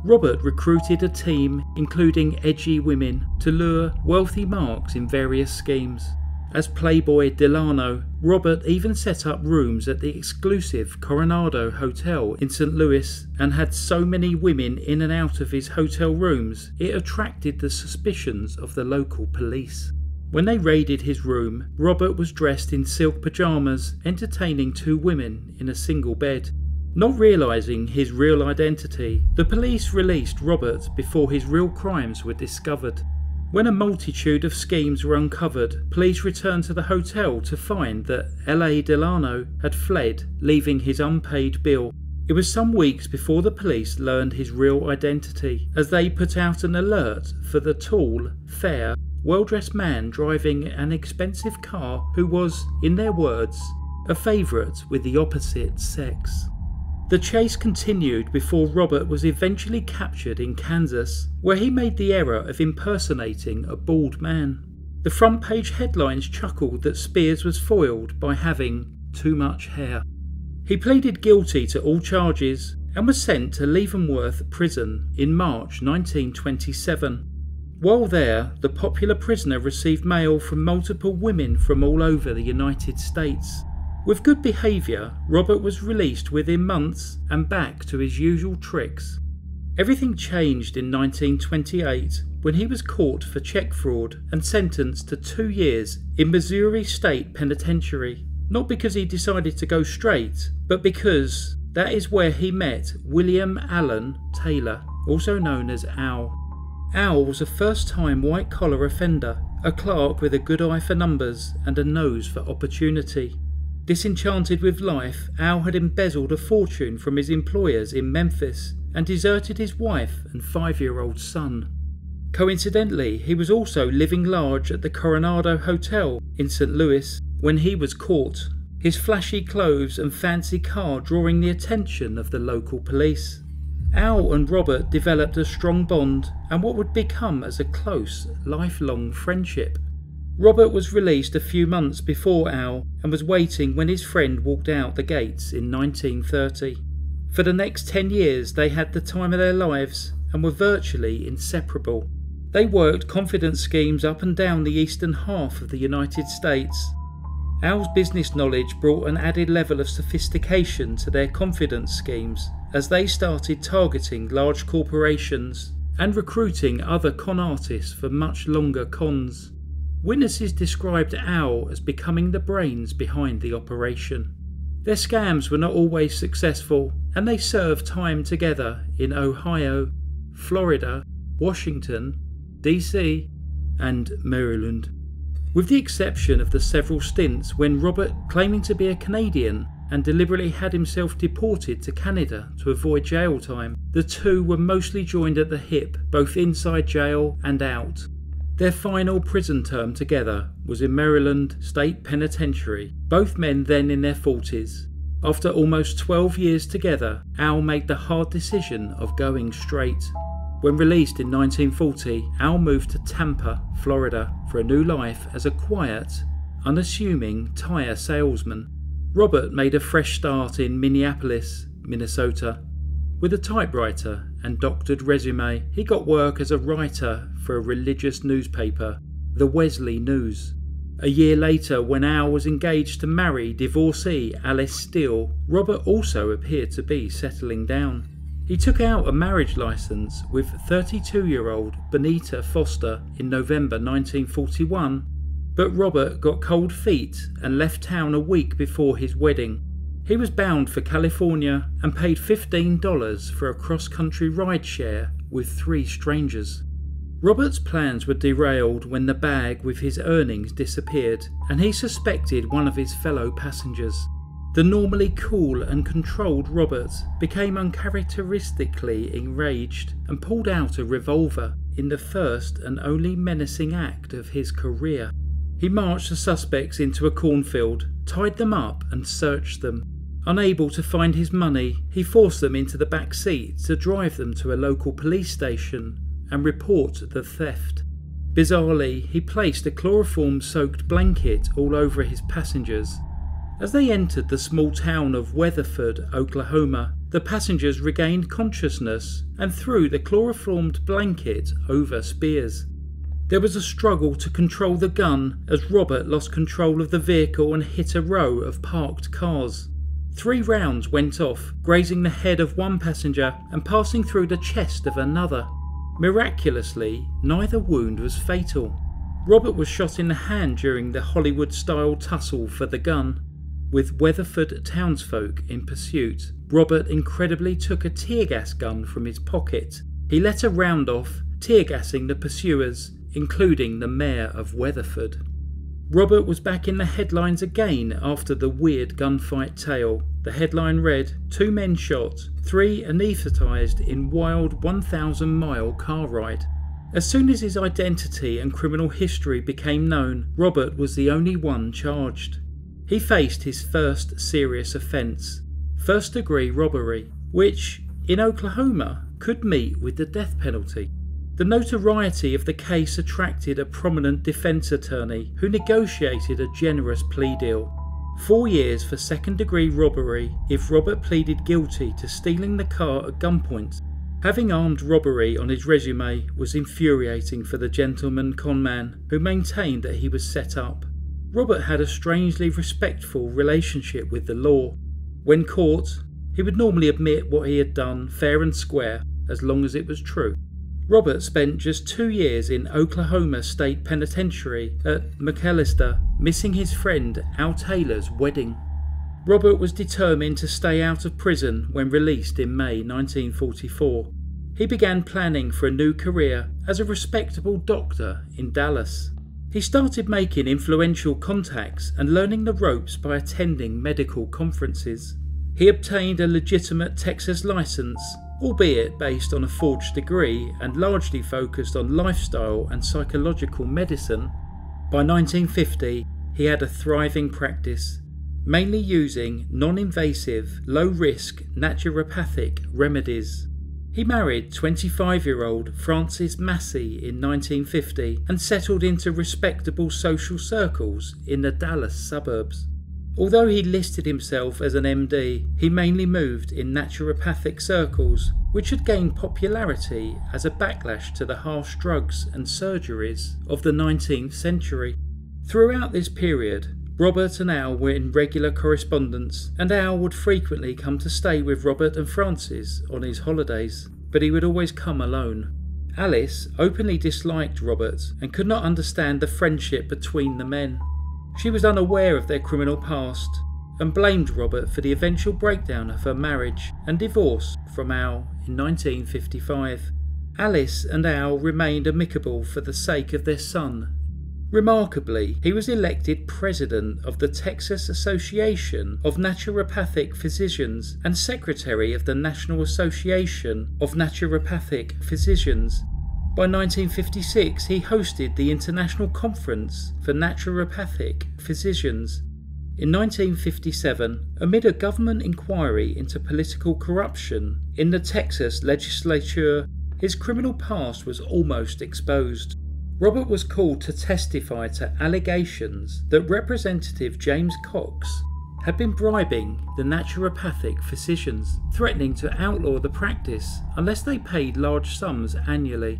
[SPEAKER 1] Robert recruited a team, including edgy women, to lure wealthy marks in various schemes. As Playboy Delano, Robert even set up rooms at the exclusive Coronado Hotel in St. Louis and had so many women in and out of his hotel rooms it attracted the suspicions of the local police. When they raided his room, Robert was dressed in silk pajamas, entertaining 2 women in a single bed. Not realising his real identity, the police released Robert before his real crimes were discovered. When a multitude of schemes were uncovered, police returned to the hotel to find that L.A. Delano had fled, leaving his unpaid bill. It was some weeks before the police learned his real identity, as they put out an alert for the tall, fair, well-dressed man driving an expensive car who was, in their words, a favourite with the opposite sex. The chase continued before Robert was eventually captured in Kansas, where he made the error of impersonating a bald man. The front page headlines chuckled that Spears was foiled by having too much hair. He pleaded guilty to all charges and was sent to Leavenworth Prison in March 1927. While there, the popular prisoner received mail from multiple women from all over the United States. With good behaviour, Robert was released within months and back to his usual tricks. Everything changed in 1928 when he was caught for check fraud and sentenced to 2 years in Missouri State Penitentiary. Not because he decided to go straight, but because that is where he met William Allen Taylor, also known as Al. Al was a first-time white-collar offender, a clerk with a good eye for numbers and a nose for opportunity. Disenchanted with life, Al had embezzled a fortune from his employers in Memphis and deserted his wife and 5-year-old son. Coincidentally, he was also living large at the Coronado Hotel in St. Louis when he was caught, his flashy clothes and fancy car drawing the attention of the local police. Al and Robert developed a strong bond and what would become as a close, lifelong friendship. Robert was released a few months before Al and was waiting when his friend walked out the gates in 1930. For the next 10 years they had the time of their lives and were virtually inseparable. They worked confidence schemes up and down the eastern half of the United States. Al's business knowledge brought an added level of sophistication to their confidence schemes as they started targeting large corporations and recruiting other con artists for much longer cons. Witnesses described Al as becoming the brains behind the operation. Their scams were not always successful, and they served time together in Ohio, Florida, Washington, DC, and Maryland. With the exception of the several stints when Robert, claiming to be a Canadian and deliberately had himself deported to Canada to avoid jail time, the two were mostly joined at the hip, both inside jail and out. Their final prison term together was in Maryland State Penitentiary, both men then in their 40s. After almost 12 years together, Al made the hard decision of going straight. When released in 1940, Al moved to Tampa, Florida, for a new life as a quiet, unassuming tire salesman. Robert made a fresh start in Minneapolis, Minnesota. With a typewriter and doctored resume, he got work as a writer for a religious newspaper, the Wesley News. A year later, when Al was engaged to marry divorcee Alice Steele, Robert also appeared to be settling down. He took out a marriage license with 32-year-old Benita Foster in November 1941, but Robert got cold feet and left town a week before his wedding. He was bound for California and paid $15 for a cross-country ride share with 3 strangers. Robert's plans were derailed when the bag with his earnings disappeared, and he suspected one of his fellow passengers. The normally cool and controlled Robert became uncharacteristically enraged and pulled out a revolver in the first and only menacing act of his career. He marched the suspects into a cornfield, tied them up and searched them. Unable to find his money, he forced them into the back seat to drive them to a local police station and report the theft. Bizarrely, he placed a chloroform-soaked blanket all over his passengers. As they entered the small town of Weatherford, Oklahoma, the passengers regained consciousness and threw the chloroformed blanket over Spears. There was a struggle to control the gun as Robert lost control of the vehicle and hit a row of parked cars. 3 rounds went off, grazing the head of one passenger and passing through the chest of another. Miraculously, neither wound was fatal. Robert was shot in the hand during the Hollywood-style tussle for the gun. With Weatherford townsfolk in pursuit, Robert incredibly took a tear gas gun from his pocket. He let a round off, tear gassing the pursuers, including the mayor of Weatherford. Robert was back in the headlines again after the weird gunfight tale. The headline read, 2 men shot, 3 anaesthetised in wild 1,000-mile car ride. As soon as his identity and criminal history became known, Robert was the only one charged. He faced his first serious offence, first-degree robbery, which, in Oklahoma, could meet with the death penalty. The notoriety of the case attracted a prominent defence attorney who negotiated a generous plea deal. 4 years for second-degree robbery if Robert pleaded guilty to stealing the car at gunpoint. Having armed robbery on his resume was infuriating for the gentleman conman who maintained that he was set up. Robert had a strangely respectful relationship with the law. When caught, he would normally admit what he had done fair and square, as long as it was true. Robert spent just 2 years in Oklahoma State Penitentiary at McAllister, missing his friend Al Taylor's wedding. Robert was determined to stay out of prison when released in May 1944. He began planning for a new career as a respectable doctor in Dallas. He started making influential contacts and learning the ropes by attending medical conferences. He obtained a legitimate Texas license, albeit based on a forged degree and largely focused on lifestyle and psychological medicine. By 1950, he had a thriving practice, mainly using non-invasive, low-risk naturopathic remedies. He married 25-year-old Frances Massey in 1950 and settled into respectable social circles in the Dallas suburbs. Although he listed himself as an MD, he mainly moved in naturopathic circles, which had gained popularity as a backlash to the harsh drugs and surgeries of the 19th century. Throughout this period, Robert and Al were in regular correspondence, and Al would frequently come to stay with Robert and Frances on his holidays, but he would always come alone. Alice openly disliked Robert and could not understand the friendship between the men. She was unaware of their criminal past and blamed Robert for the eventual breakdown of her marriage and divorce from Al in 1955. Alice and Al remained amicable for the sake of their son. Remarkably, he was elected president of the Texas Association of Naturopathic Physicians and secretary of the National Association of Naturopathic Physicians. By 1956, he hosted the International Conference for Naturopathic Physicians. In 1957, amid a government inquiry into political corruption in the Texas legislature, his criminal past was almost exposed. Robert was called to testify to allegations that Representative James Cox had been bribing the naturopathic physicians, threatening to outlaw the practice unless they paid large sums annually.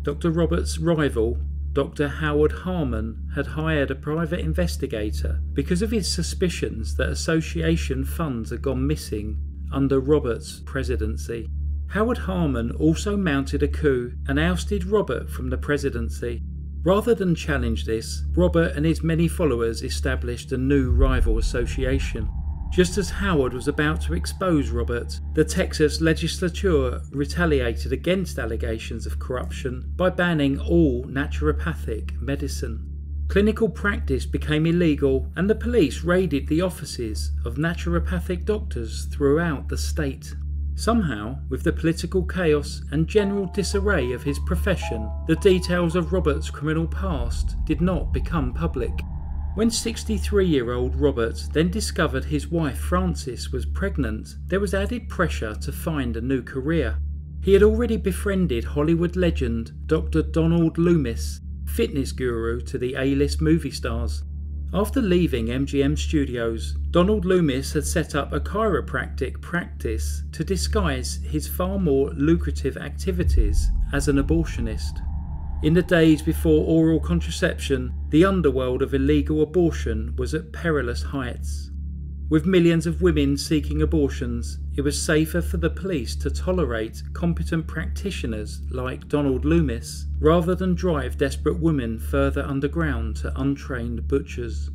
[SPEAKER 1] Dr. Robert's rival, Dr. Howard Harmon, had hired a private investigator because of his suspicions that association funds had gone missing under Robert's presidency. Howard Harmon also mounted a coup and ousted Robert from the presidency. Rather than challenge this, Robert and his many followers established a new rival association. Just as Howard was about to expose Robert, the Texas legislature retaliated against allegations of corruption by banning all naturopathic medicine. Clinical practice became illegal and the police raided the offices of naturopathic doctors throughout the state. Somehow, with the political chaos and general disarray of his profession, the details of Robert's criminal past did not become public. When 63-year-old Robert then discovered his wife Frances was pregnant, there was added pressure to find a new career. He had already befriended Hollywood legend Dr. Donald Loomis, fitness guru to the A-list movie stars. After leaving MGM Studios, Donald Loomis had set up a chiropractic practice to disguise his far more lucrative activities as an abortionist. In the days before oral contraception, the underworld of illegal abortion was at perilous heights. With millions of women seeking abortions, it was safer for the police to tolerate competent practitioners like Donald Loomis rather than drive desperate women further underground to untrained butchers.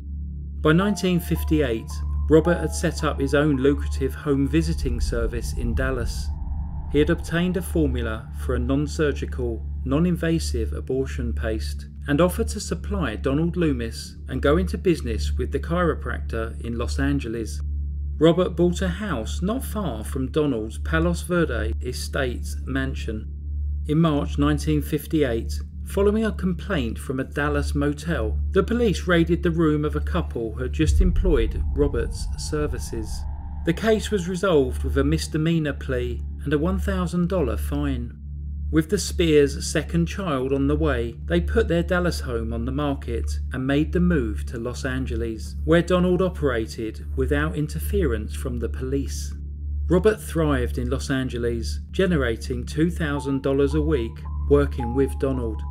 [SPEAKER 1] By 1958, Robert had set up his own lucrative home visiting service in Dallas. He had obtained a formula for a non-surgical, non-invasive abortion paste and offered to supply Donald Loomis and go into business with the chiropractor in Los Angeles. Robert bought a house not far from Donald's Palos Verde Estates mansion. In March 1958, following a complaint from a Dallas motel, the police raided the room of a couple who had just employed Robert's services. The case was resolved with a misdemeanor plea and a $1,000 fine. With the Spears' second child on the way, they put their Dallas home on the market and made the move to Los Angeles, where Donald operated without interference from the police. Robert thrived in Los Angeles, generating $2,000 a week working with Donald.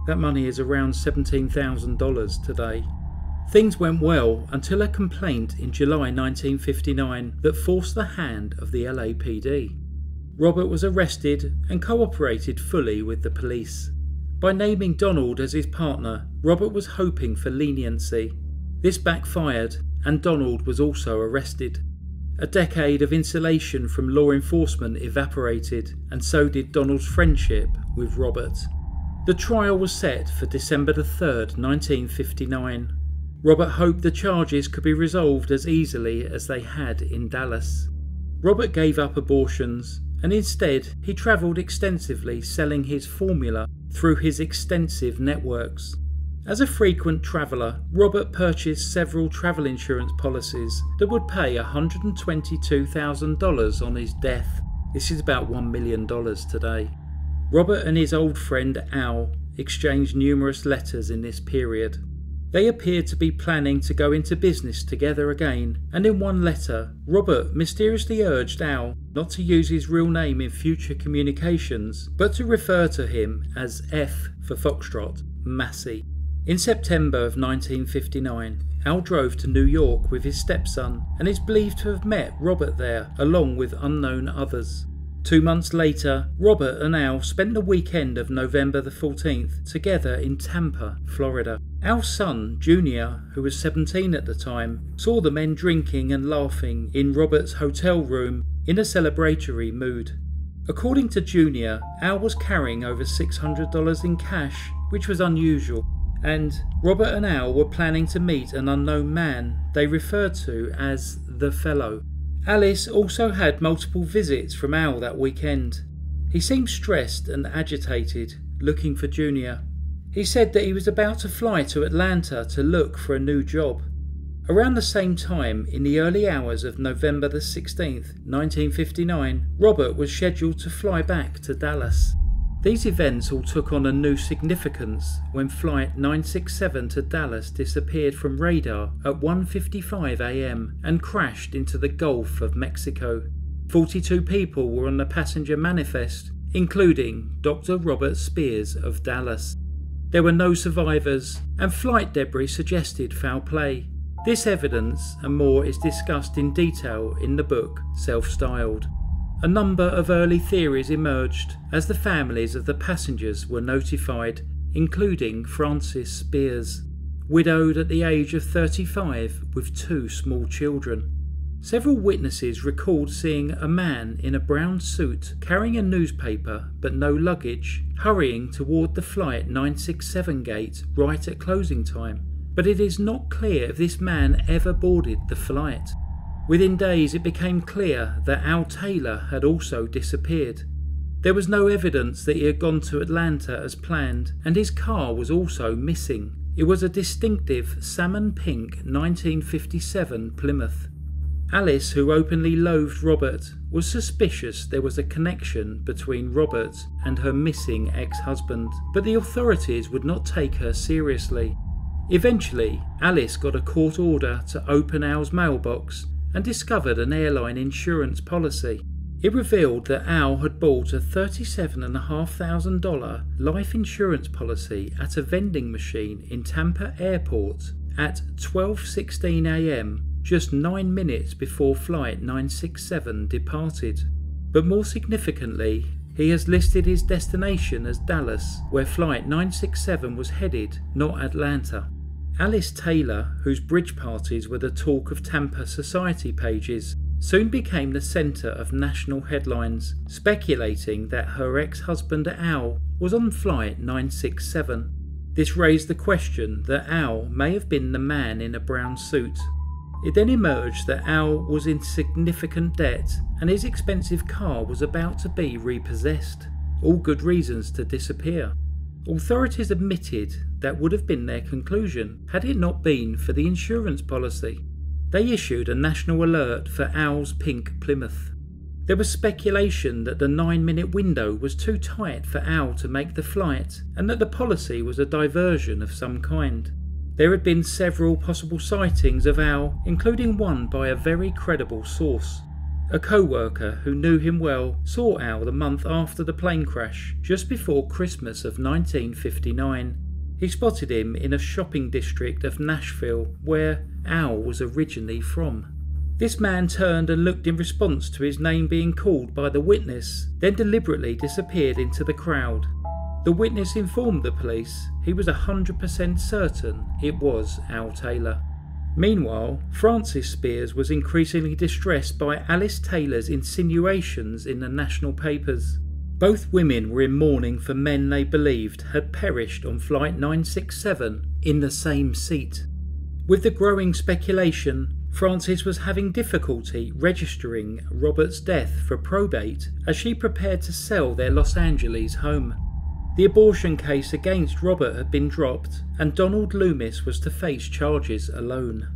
[SPEAKER 1] That money is around $17,000 today. Things went well until a complaint in July 1959 that forced the hand of the LAPD. Robert was arrested and cooperated fully with the police. By naming Donald as his partner, Robert was hoping for leniency. This backfired, and Donald was also arrested. A decade of insulation from law enforcement evaporated, and so did Donald's friendship with Robert. The trial was set for December 3rd, 1959. Robert hoped the charges could be resolved as easily as they had in Dallas. Robert gave up abortions, and instead he travelled extensively selling his formula through his extensive networks. As a frequent traveller, Robert purchased several travel insurance policies that would pay $122,000 on his death. This is about $1 million today. Robert and his old friend Al exchanged numerous letters in this period. They appeared to be planning to go into business together again, and in one letter, Robert mysteriously urged Al not to use his real name in future communications, but to refer to him as F for Foxtrot, Massey. In September of 1959, Al drove to New York with his stepson and is believed to have met Robert there, along with unknown others. 2 months later, Robert and Al spent the weekend of November the 14th together in Tampa, Florida. Al's son, Junior, who was 17 at the time, saw the men drinking and laughing in Robert's hotel room in a celebratory mood. According to Junior, Al was carrying over $600 in cash, which was unusual, and Robert and Al were planning to meet an unknown man they referred to as the Fellow. Alice also had multiple visits from Al that weekend. He seemed stressed and agitated, looking for Junior. He said that he was about to fly to Atlanta to look for a new job. Around the same time, in the early hours of November the 16th, 1959, Robert was scheduled to fly back to Dallas. These events all took on a new significance when Flight 967 to Dallas disappeared from radar at 1:55 a.m. and crashed into the Gulf of Mexico. 42 people were on the passenger manifest, including Dr. Robert Spears of Dallas. There were no survivors, and flight debris suggested foul play. This evidence and more is discussed in detail in the book Self-Styled. A number of early theories emerged as the families of the passengers were notified, including Frances Spears, widowed at the age of 35 with 2 small children. Several witnesses recalled seeing a man in a brown suit carrying a newspaper but no luggage, hurrying toward the Flight 967 gate right at closing time, but it is not clear if this man ever boarded the flight. Within days it became clear that Al Taylor had also disappeared. There was no evidence that he had gone to Atlanta as planned, and his car was also missing. It was a distinctive salmon pink 1957 Plymouth. Alice, who openly loathed Robert, was suspicious there was a connection between Robert and her missing ex-husband, but the authorities would not take her seriously. Eventually, Alice got a court order to open Al's mailbox and discovered an airline insurance policy. It revealed that Al had bought a $37,500 life insurance policy at a vending machine in Tampa Airport at 12:16 a.m, just 9 minutes before Flight 967 departed. But more significantly, he has listed his destination as Dallas, where Flight 967 was headed, not Atlanta. Alice Taylor, whose bridge parties were the talk of Tampa society pages, soon became the centre of national headlines, speculating that her ex-husband Al was on Flight 967. This raised the question that Al may have been the man in a brown suit. It then emerged that Al was in significant debt and his expensive car was about to be repossessed. All good reasons to disappear. Authorities admitted that would have been their conclusion had it not been for the insurance policy. They issued a national alert for Al's pink Plymouth. There was speculation that the 9-minute window was too tight for Al to make the flight and that the policy was a diversion of some kind. There had been several possible sightings of Al, including one by a very credible source. A co-worker who knew him well saw Al the month after the plane crash, just before Christmas of 1959. He spotted him in a shopping district of Nashville, where Al was originally from. This man turned and looked in response to his name being called by the witness, then deliberately disappeared into the crowd. The witness informed the police he was 100% certain it was Al Taylor. Meanwhile, Frances Spears was increasingly distressed by Alice Taylor's insinuations in the national papers. Both women were in mourning for men they believed had perished on Flight 967 in the same seat. With the growing speculation, Frances was having difficulty registering Robert's death for probate as she prepared to sell their Los Angeles home. The abortion case against Robert had been dropped and Donald Loomis was to face charges alone.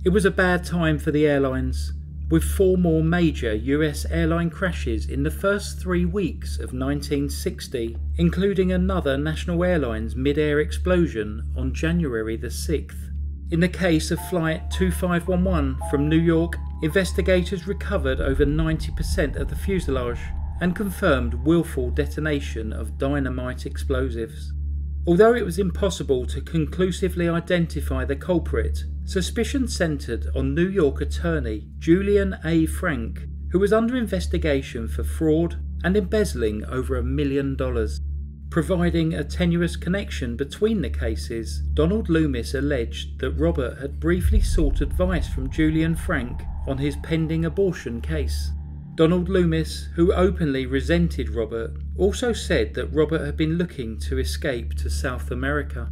[SPEAKER 1] It was a bad time for the airlines, with 4 more major US airline crashes in the first 3 weeks of 1960, including another National Airlines mid-air explosion on January the 6th. In the case of Flight 2511 from New York, investigators recovered over 90% of the fuselage and confirmed willful detonation of dynamite explosives. Although it was impossible to conclusively identify the culprit, suspicion centred on New York attorney Julian A. Frank, who was under investigation for fraud and embezzling over $1 million. Providing a tenuous connection between the cases, Donald Loomis alleged that Robert had briefly sought advice from Julian Frank on his pending abortion case. Donald Loomis, who openly resented Robert, also said that Robert had been looking to escape to South America.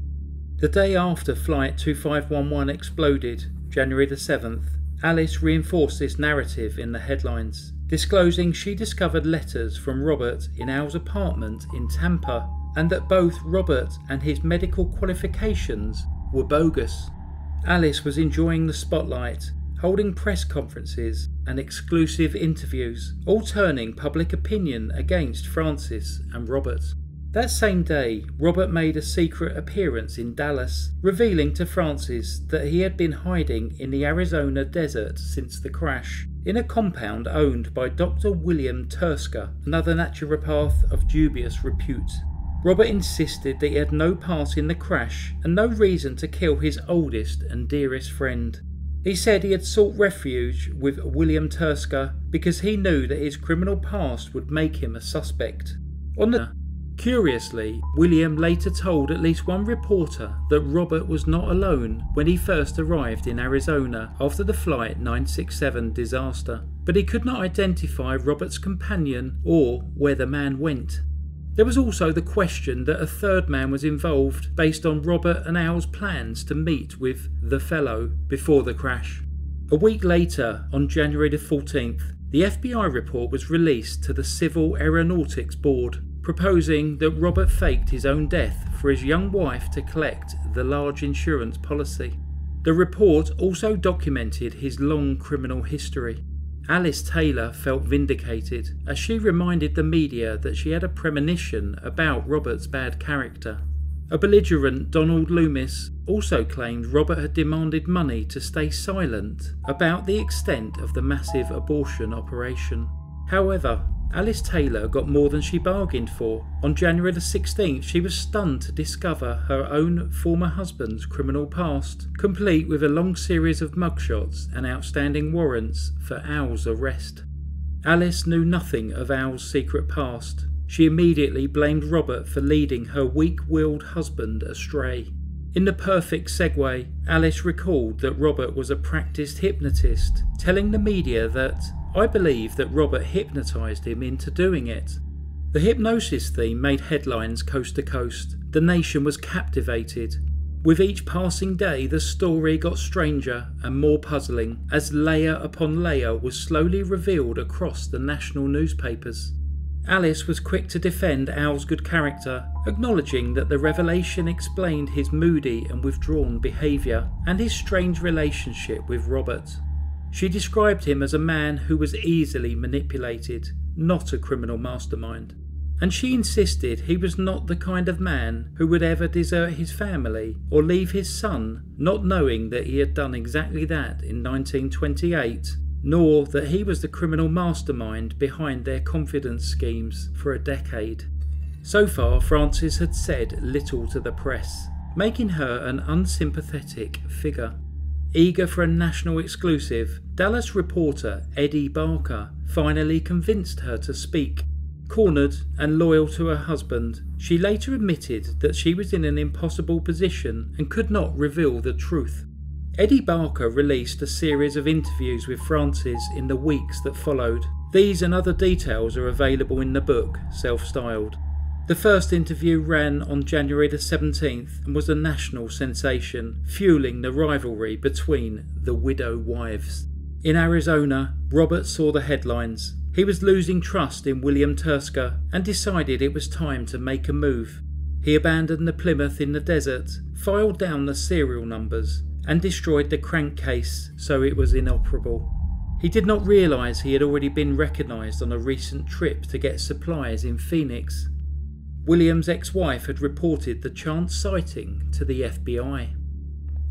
[SPEAKER 1] The day after Flight 2511 exploded, January the 7th, Alice reinforced this narrative in the headlines, disclosing she discovered letters from Robert in Al's apartment in Tampa, and that both Robert and his medical qualifications were bogus. Alice was enjoying the spotlight, holding press conferences and exclusive interviews, all turning public opinion against Frances and Robert. That same day, Robert made a secret appearance in Dallas, revealing to Frances that he had been hiding in the Arizona desert since the crash, in a compound owned by Dr. William Tursker, another naturopath of dubious repute. Robert insisted that he had no part in the crash and no reason to kill his oldest and dearest friend. He said he had sought refuge with William Tursker because he knew that his criminal past would make him a suspect. Curiously, William later told at least one reporter that Robert was not alone when he first arrived in Arizona after the Flight 967 disaster, but he could not identify Robert's companion or where the man went. There was also the question that a third man was involved based on Robert and Al's plans to meet with the fellow before the crash. A week later, on January the 14th, the FBI report was released to the Civil Aeronautics Board, proposing that Robert faked his own death for his young wife to collect the large insurance policy. The report also documented his long criminal history. Alice Taylor felt vindicated as she reminded the media that she had a premonition about Robert's bad character. A belligerent Donald Loomis also claimed Robert had demanded money to stay silent about the extent of the massive abortion operation. However, Alice Taylor got more than she bargained for. On January the 16th, she was stunned to discover her own former husband's criminal past, complete with a long series of mugshots and outstanding warrants for Al's arrest. Alice knew nothing of Al's secret past. She immediately blamed Robert for leading her weak-willed husband astray. In the perfect segue, Alice recalled that Robert was a practiced hypnotist, telling the media that, "I believe that Robert hypnotised him into doing it." The hypnosis theme made headlines coast to coast. The nation was captivated. With each passing day, the story got stranger and more puzzling as layer upon layer was slowly revealed across the national newspapers. Alice was quick to defend Al's good character, acknowledging that the revelation explained his moody and withdrawn behaviour and his strange relationship with Robert. She described him as a man who was easily manipulated, not a criminal mastermind. And she insisted he was not the kind of man who would ever desert his family or leave his son, not knowing that he had done exactly that in 1928, nor that he was the criminal mastermind behind their confidence schemes for a decade. So far, Frances had said little to the press, making her an unsympathetic figure. Eager for a national exclusive, Dallas reporter Eddie Barker finally convinced her to speak. Cornered and loyal to her husband, she later admitted that she was in an impossible position and could not reveal the truth. Eddie Barker released a series of interviews with Frances in the weeks that followed. These and other details are available in the book, self-styled. The first interview ran on January the 17th and was a national sensation, fueling the rivalry between the widow wives. In Arizona, Robert saw the headlines. He was losing trust in William Tursker and decided it was time to make a move. He abandoned the Plymouth in the desert, filed down the serial numbers, and destroyed the crankcase so it was inoperable. He did not realise he had already been recognised on a recent trip to get supplies in Phoenix. William's ex-wife had reported the chance sighting to the FBI.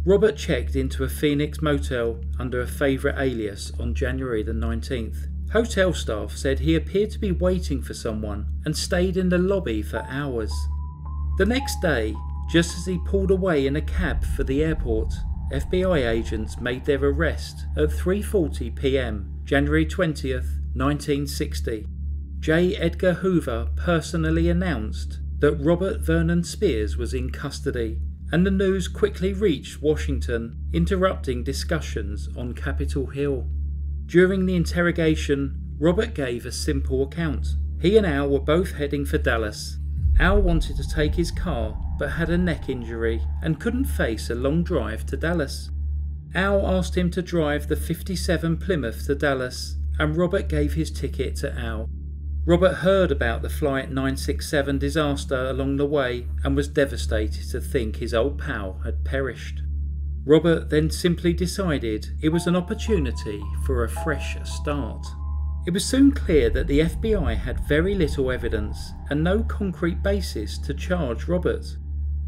[SPEAKER 1] Robert checked into a Phoenix motel under a favourite alias on January the 19th. Hotel staff said he appeared to be waiting for someone and stayed in the lobby for hours. The next day, just as he pulled away in a cab for the airport, FBI agents made their arrest at 3:40 p.m, January 20th, 1960. J. Edgar Hoover personally announced that Robert Vernon Spears was in custody, and the news quickly reached Washington, interrupting discussions on Capitol Hill. During the interrogation, Robert gave a simple account. He and Al were both heading for Dallas. Al wanted to take his car but had a neck injury and couldn't face a long drive to Dallas. Al asked him to drive the 57 Plymouth to Dallas, and Robert gave his ticket to Al. Robert heard about the Flight 967 disaster along the way and was devastated to think his old pal had perished. Robert then simply decided it was an opportunity for a fresh start. It was soon clear that the FBI had very little evidence and no concrete basis to charge Robert.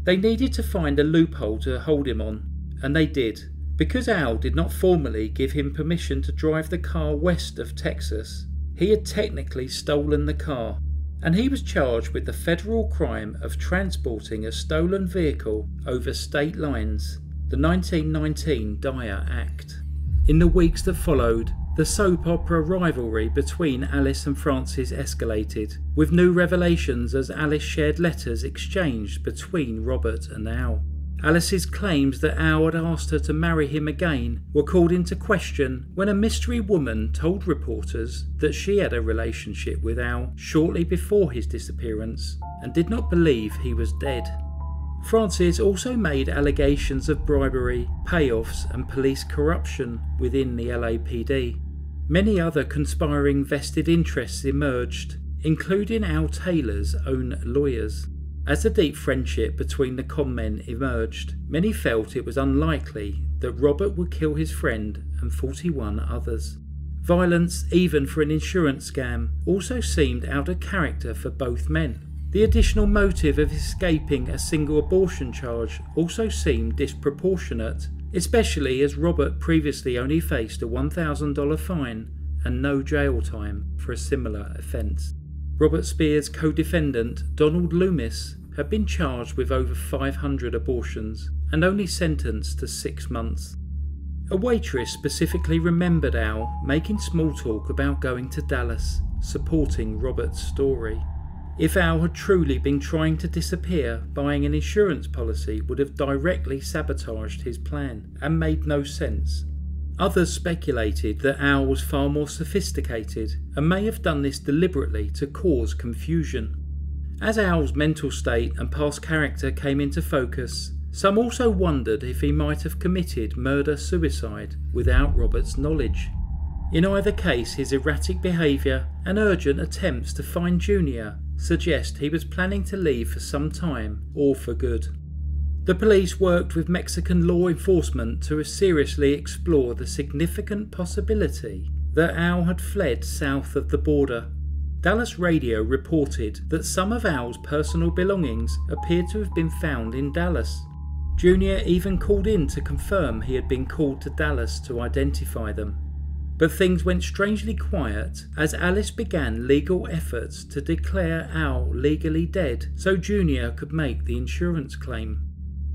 [SPEAKER 1] They needed to find a loophole to hold him on, and they did. Because Al did not formally give him permission to drive the car west of Texas, he had technically stolen the car, and he was charged with the federal crime of transporting a stolen vehicle over state lines, the 1919 Dyer Act. In the weeks that followed, the soap opera rivalry between Alice and Frances escalated, with new revelations as Alice shared letters exchanged between Robert and Al. Alice's claims that Al had asked her to marry him again were called into question when a mystery woman told reporters that she had a relationship with Al shortly before his disappearance and did not believe he was dead. Frances also made allegations of bribery, payoffs and police corruption within the LAPD. Many other conspiring vested interests emerged, including Al Taylor's own lawyers. As the deep friendship between the Conmen emerged, many felt it was unlikely that Robert would kill his friend and 41 others. Violence, even for an insurance scam, also seemed out of character for both men. The additional motive of escaping a single abortion charge also seemed disproportionate, especially as Robert previously only faced a $1,000 fine and no jail time for a similar offence. Robert Spears' co-defendant, Donald Loomis, had been charged with over 500 abortions and only sentenced to 6 months. A waitress specifically remembered Al making small talk about going to Dallas, supporting Robert's story. If Al had truly been trying to disappear, buying an insurance policy would have directly sabotaged his plan and made no sense. Others speculated that Al was far more sophisticated and may have done this deliberately to cause confusion. As Al's mental state and past character came into focus, some also wondered if he might have committed murder-suicide without Robert's knowledge. In either case, his erratic behaviour and urgent attempts to find Junior suggest he was planning to leave for some time or for good. The police worked with Mexican law enforcement to seriously explore the significant possibility that Al had fled south of the border. Dallas radio reported that some of Al's personal belongings appeared to have been found in Dallas. Junior even called in to confirm he had been called to Dallas to identify them. But things went strangely quiet as Alice began legal efforts to declare Al legally dead so Junior could make the insurance claim.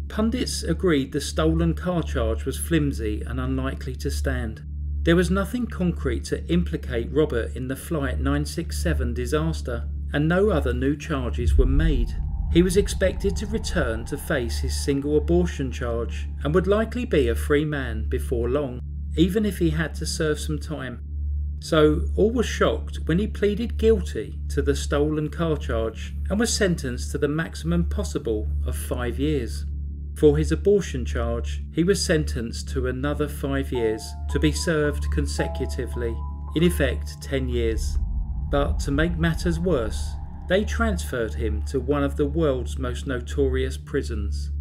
[SPEAKER 1] Pundits agreed the stolen car charge was flimsy and unlikely to stand. There was nothing concrete to implicate Robert in the Flight 967 disaster, and no other new charges were made. He was expected to return to face his single abortion charge and would likely be a free man before long, even if he had to serve some time. So all was shocked when he pleaded guilty to the stolen car charge and was sentenced to the maximum possible of 5 years. For his abortion charge, he was sentenced to another 5 years to be served consecutively, in effect 10 years. But to make matters worse, they transferred him to one of the world's most notorious prisons,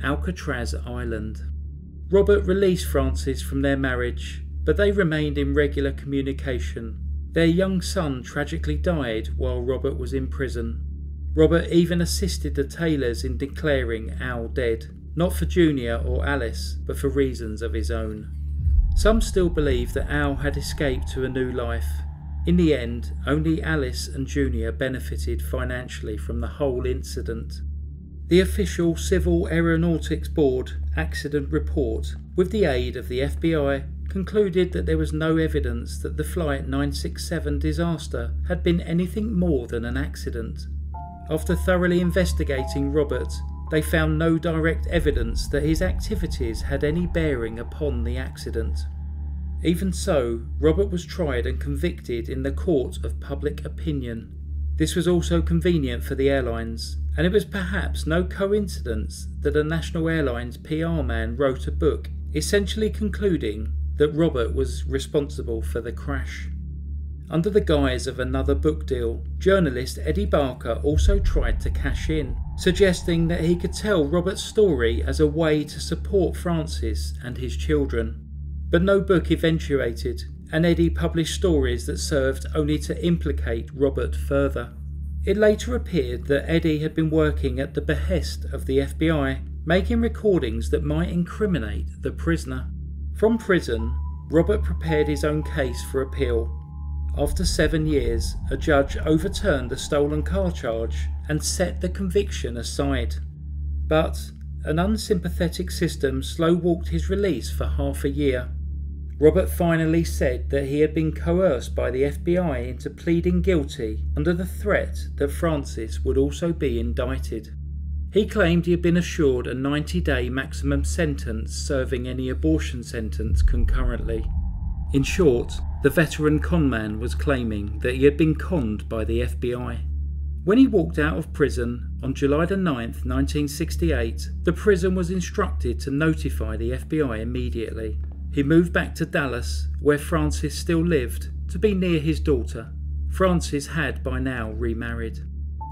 [SPEAKER 1] Alcatraz Island. Robert released Frances from their marriage, but they remained in regular communication. Their young son tragically died while Robert was in prison. Robert even assisted the Taylors in declaring Al dead, not for Junior or Alice, but for reasons of his own. Some still believe that Al had escaped to a new life. In the end, only Alice and Junior benefited financially from the whole incident. The official Civil Aeronautics Board accident report, with the aid of the FBI, concluded that there was no evidence that the Flight 967 disaster had been anything more than an accident. After thoroughly investigating Robert, they found no direct evidence that his activities had any bearing upon the accident. Even so, Robert was tried and convicted in the court of public opinion. This was also convenient for the airlines, and it was perhaps no coincidence that a National Airlines PR man wrote a book essentially concluding that Robert was responsible for the crash. Under the guise of another book deal, journalist Eddie Barker also tried to cash in, suggesting that he could tell Robert's story as a way to support Frances and his children. But no book eventuated, and Eddie published stories that served only to implicate Robert further. It later appeared that Eddie had been working at the behest of the FBI, making recordings that might incriminate the prisoner. From prison, Robert prepared his own case for appeal. After 7 years, a judge overturned the stolen car charge and set the conviction aside. But an unsympathetic system slow-walked his release for half a year. Robert finally said that he had been coerced by the FBI into pleading guilty under the threat that Frances would also be indicted. He claimed he had been assured a 90-day maximum sentence serving any abortion sentence concurrently. In short, the veteran conman was claiming that he had been conned by the FBI. When he walked out of prison on July 9, 1968, the prison was instructed to notify the FBI immediately. He moved back to Dallas, where Frances still lived, to be near his daughter. Frances had by now remarried.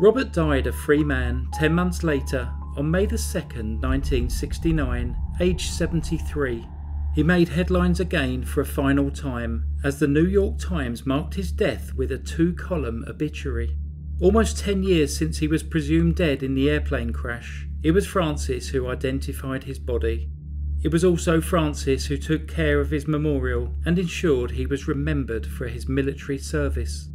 [SPEAKER 1] Robert died a free man 10 months later on May 2, 1969, aged 73. He made headlines again for a final time as the New York Times marked his death with a 2-column obituary. Almost 10 years since he was presumed dead in the airplane crash, it was Frances who identified his body. It was also Frances who took care of his memorial and ensured he was remembered for his military service.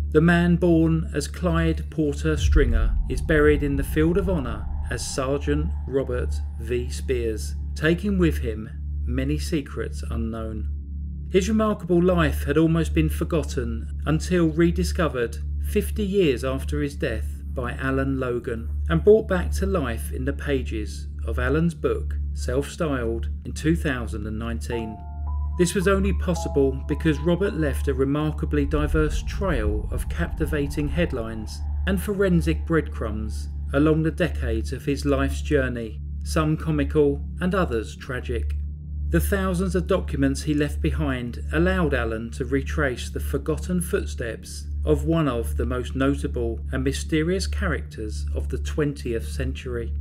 [SPEAKER 1] The man born as Clyde Porter Stringer is buried in the Field of Honour as Sergeant Robert V. Spears, taking with him many secrets unknown. His remarkable life had almost been forgotten until rediscovered 50 years after his death by Alan Logan and brought back to life in the pages of Alan's book, self-styled in 2019. This was only possible because Robert left a remarkably diverse trail of captivating headlines and forensic breadcrumbs along the decades of his life's journey, some comical and others tragic. The thousands of documents he left behind allowed Alan to retrace the forgotten footsteps of one of the most notable and mysterious characters of the 20th century.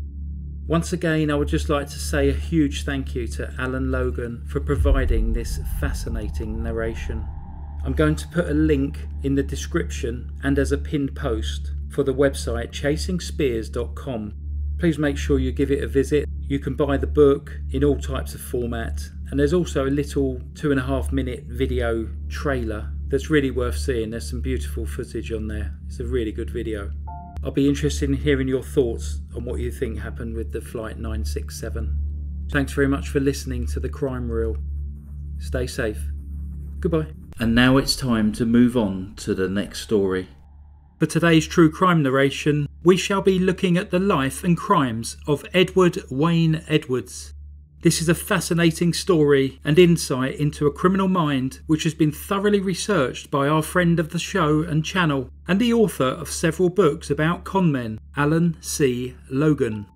[SPEAKER 1] Once again, I would just like to say a huge thank you to Alan Logan for providing this fascinating narration. I'm going to put a link in the description and as a pinned post for the website chasingspears.com. Please make sure you give it a visit. You can buy the book in all types of format, and there's also a little 2.5-minute video trailer that's really worth seeing. There's some beautiful footage on there. It's a really good video. I'll be interested in hearing your thoughts on what you think happened with the Flight 967. Thanks very much for listening to the Crime Reel. Stay safe. Goodbye. And now it's time to move on to the next story. For today's true crime narration, we shall be looking at the life and crimes of Edward Wayne Edwards. This is a fascinating story and insight into a criminal mind which has been thoroughly researched by our friend of the show and channel and the author of several books about conmen, Alan C. Logan.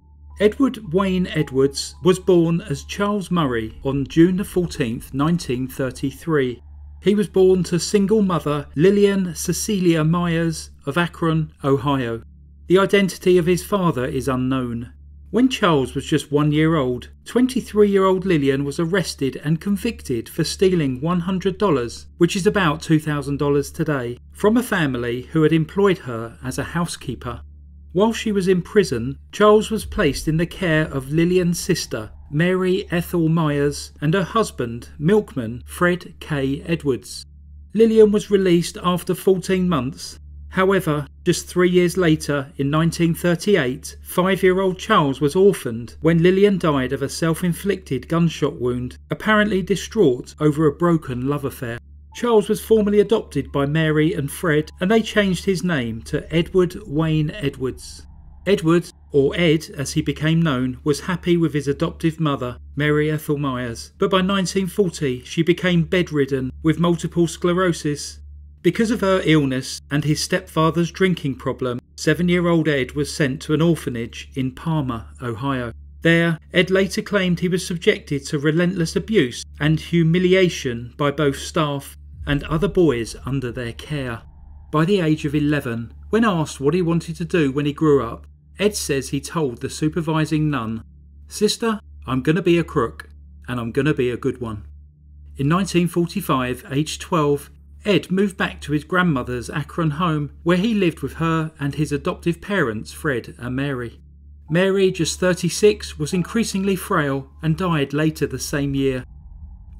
[SPEAKER 1] Edward Wayne Edwards was born as Charles Murray on June 14th, 1933. He was born to single mother Lillian Cecilia Myers of Akron, Ohio. The identity of his father is unknown. When Charles was just 1 year old, 23-year-old Lillian was arrested and convicted for stealing $100, which is about $2,000 today, from a family who had employed her as a housekeeper. While she was in prison, Charles was placed in the care of Lillian's sister, Mary Ethel Myers, and her husband, milkman Fred K. Edwards. Lillian was released after 14 months. However, just 3 years later, in 1938, 5-year-old Charles was orphaned when Lillian died of a self-inflicted gunshot wound, apparently distraught over a broken love affair. Charles was formally adopted by Mary and Fred, and they changed his name to Edward Wayne Edwards. Edward, or Ed as he became known, was happy with his adoptive mother, Mary Ethel Myers, but by 1940 she became bedridden with multiple sclerosis. Because of her illness and his stepfather's drinking problem, 7-year-old Ed was sent to an orphanage in Palmer, Ohio. There, Ed later claimed he was subjected to relentless abuse and humiliation by both staff and other boys under their care. By the age of 11, when asked what he wanted to do when he grew up, Ed says he told the supervising nun, "Sister, I'm going to be a crook, and I'm going to be a good one." In 1945, aged 12, Ed moved back to his grandmother's Akron home, where he lived with her and his adoptive parents, Fred and Mary. Mary, just 36, was increasingly frail and died later the same year.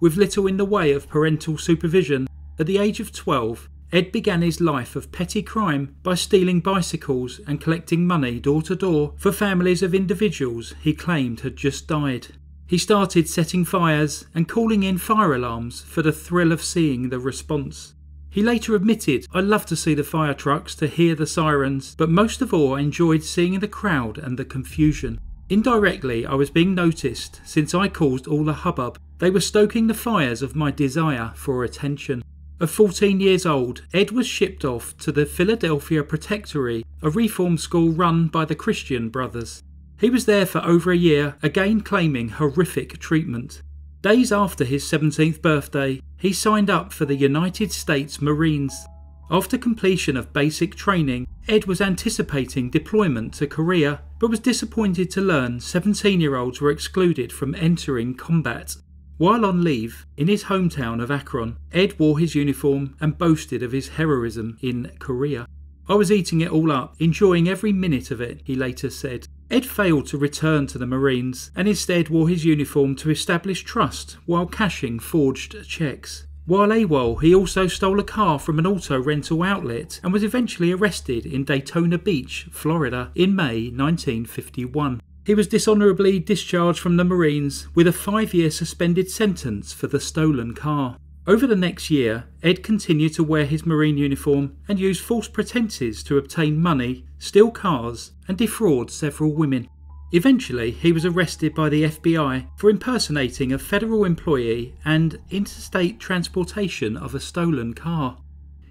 [SPEAKER 1] With little in the way of parental supervision, at the age of 12, Ed began his life of petty crime by stealing bicycles and collecting money door to door for families of individuals he claimed had just died. He started setting fires and calling in fire alarms for the thrill of seeing the response. He later admitted, "I love to see the fire trucks, to hear the sirens, but most of all I enjoyed seeing the crowd and the confusion. Indirectly I was being noticed since I caused all the hubbub. They were stoking the fires of my desire for attention." At 14 years old, Ed was shipped off to the Philadelphia Protectory, a reform school run by the Christian Brothers. He was there for over a year, again claiming horrific treatment. Days after his 17th birthday, he signed up for the United States Marines. After completion of basic training, Ed was anticipating deployment to Korea, but was disappointed to learn 17-year-olds were excluded from entering combat. While on leave, in his hometown of Akron, Ed wore his uniform and boasted of his heroism in Korea. "I was eating it all up, enjoying every minute of it," he later said. Ed failed to return to the Marines and instead wore his uniform to establish trust while cashing forged cheques. While AWOL, he also stole a car from an auto rental outlet and was eventually arrested in Daytona Beach, Florida in May 1951. He was dishonourably discharged from the Marines with a 5-year suspended sentence for the stolen car. Over the next year, Ed continued to wear his Marine uniform and use false pretences to obtain money, steal cars and defraud several women. Eventually, he was arrested by the FBI for impersonating a federal employee and interstate transportation of a stolen car.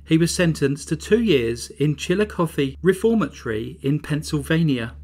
[SPEAKER 1] He was sentenced to 2 years in Chillicothe Reformatory in Pennsylvania.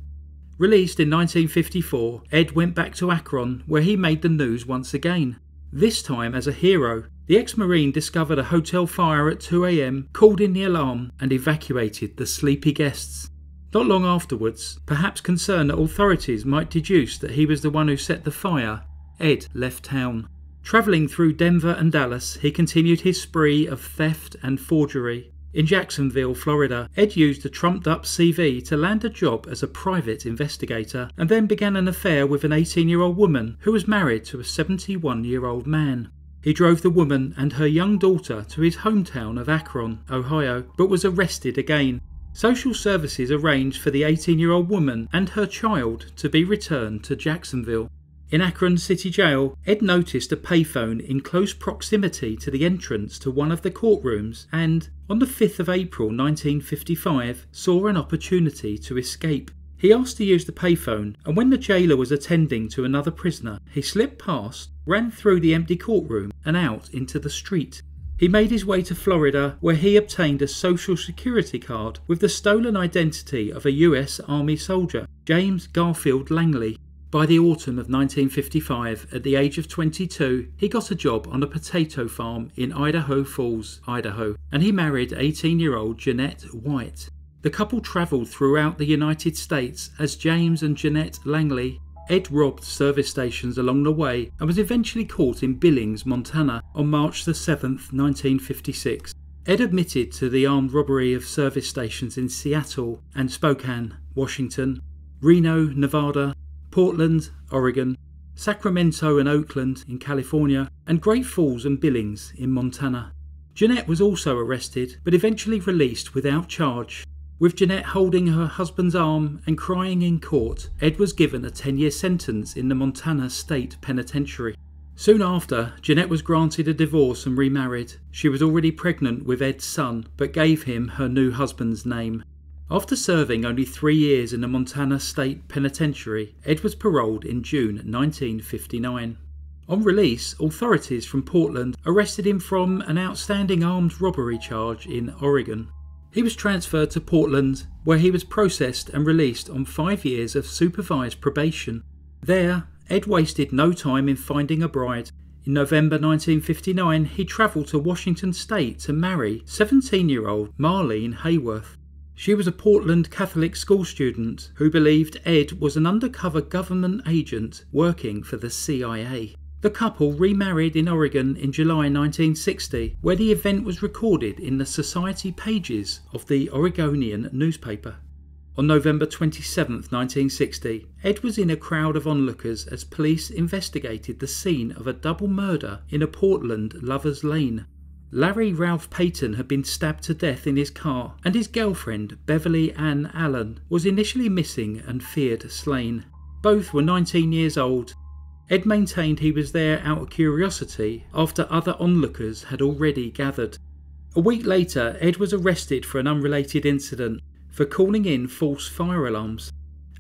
[SPEAKER 1] Released in 1954, Ed went back to Akron, where he made the news once again. This time as a hero, the ex-Marine discovered a hotel fire at 2 a.m, called in the alarm and evacuated the sleepy guests. Not long afterwards, perhaps concerned that authorities might deduce that he was the one who set the fire, Ed left town. Travelling through Denver and Dallas, he continued his spree of theft and forgery. In Jacksonville, Florida, Ed used a trumped-up CV to land a job as a private investigator and then began an affair with an 18-year-old woman who was married to a 71-year-old man. He drove the woman and her young daughter to his hometown of Akron, Ohio, but was arrested again. Social services arranged for the 18-year-old woman and her child to be returned to Jacksonville. In Akron City Jail, Ed noticed a payphone in close proximity to the entrance to one of the courtrooms and, on the 5th of April 1955, saw an opportunity to escape. He asked to use the payphone, and when the jailer was attending to another prisoner, he slipped past, ran through the empty courtroom and out into the street. He made his way to Florida, where he obtained a social security card with the stolen identity of a US Army soldier, James Garfield Langley. By the autumn of 1955, at the age of 22, he got a job on a potato farm in Idaho Falls, Idaho, and he married 18-year-old Jeanette White. The couple travelled throughout the United States as James and Jeanette Langley. Ed robbed service stations along the way and was eventually caught in Billings, Montana on March 7, 1956. Ed admitted to the armed robbery of service stations in Seattle and Spokane, Washington, Reno, Nevada, Portland, Oregon, Sacramento and Oakland in California, and Great Falls and Billings in Montana. Jeanette was also arrested, but eventually released without charge. With Jeanette holding her husband's arm and crying in court, Ed was given a 10-year sentence in the Montana State Penitentiary. Soon after, Jeanette was granted a divorce and remarried. She was already pregnant with Ed's son, but gave him her new husband's name. After serving only 3 years in the Montana State Penitentiary, Ed was paroled in June 1959. On release, authorities from Portland arrested him from an outstanding armed robbery charge in Oregon. He was transferred to Portland, where he was processed and released on 5 years of supervised probation. There, Ed wasted no time in finding a bride. In November 1959, he travelled to Washington State to marry 17-year-old Marlene Hayworth. She was a Portland Catholic school student who believed Ed was an undercover government agent working for the CIA. The couple remarried in Oregon in July 1960, where the event was recorded in the society pages of the Oregonian newspaper. On November 27, 1960, Ed was in a crowd of onlookers as police investigated the scene of a double murder in a Portland Lover's Lane. Larry Ralph Payton had been stabbed to death in his car, and his girlfriend, Beverly Ann Allen, was initially missing and feared slain. Both were 19 years old. Ed maintained he was there out of curiosity after other onlookers had already gathered. A week later, Ed was arrested for an unrelated incident for calling in false fire alarms.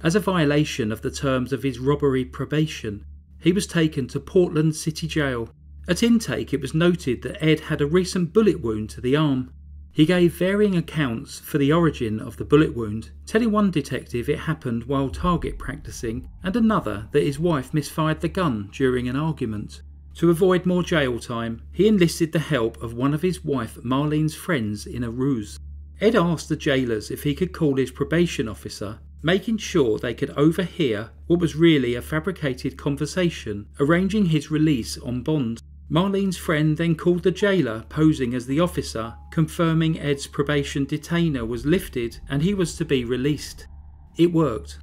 [SPEAKER 1] As a violation of the terms of his robbery probation, he was taken to Portland City Jail. At intake, it was noted that Ed had a recent bullet wound to the arm. He gave varying accounts for the origin of the bullet wound, telling one detective it happened while target practicing and another that his wife misfired the gun during an argument. To avoid more jail time, he enlisted the help of one of his wife Marlene's friends in a ruse. Ed asked the jailers if he could call his probation officer, making sure they could overhear what was really a fabricated conversation, arranging his release on bond. Marlene's friend then called the jailer posing as the officer, confirming Ed's probation detainer was lifted and he was to be released. It worked.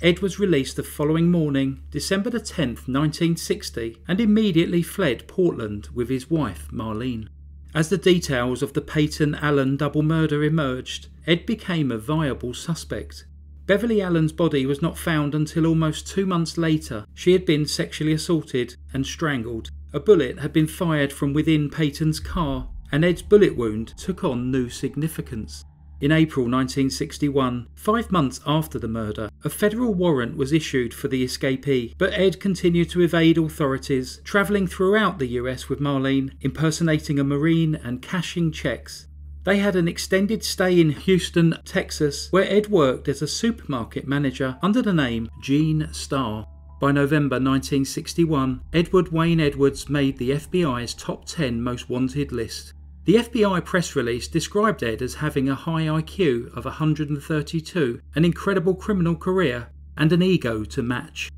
[SPEAKER 1] Ed was released the following morning, December 10th, 1960, and immediately fled Portland with his wife Marlene. As the details of the Payton Allen double murder emerged, Ed became a viable suspect. Beverly Allen's body was not found until almost 2 months later. She had been sexually assaulted and strangled. A bullet had been fired from within Payton's car, and Ed's bullet wound took on new significance. In April 1961, 5 months after the murder, a federal warrant was issued for the escapee, but Ed continued to evade authorities, travelling throughout the US with Marlene, impersonating a Marine and cashing checks. They had an extended stay in Houston, Texas, where Ed worked as a supermarket manager under the name Gene Starr. By November 1961, Edward Wayne Edwards made the FBI's top 10 most wanted list. The FBI press release described Ed as having a high IQ of 132, an incredible criminal career, and an ego to match.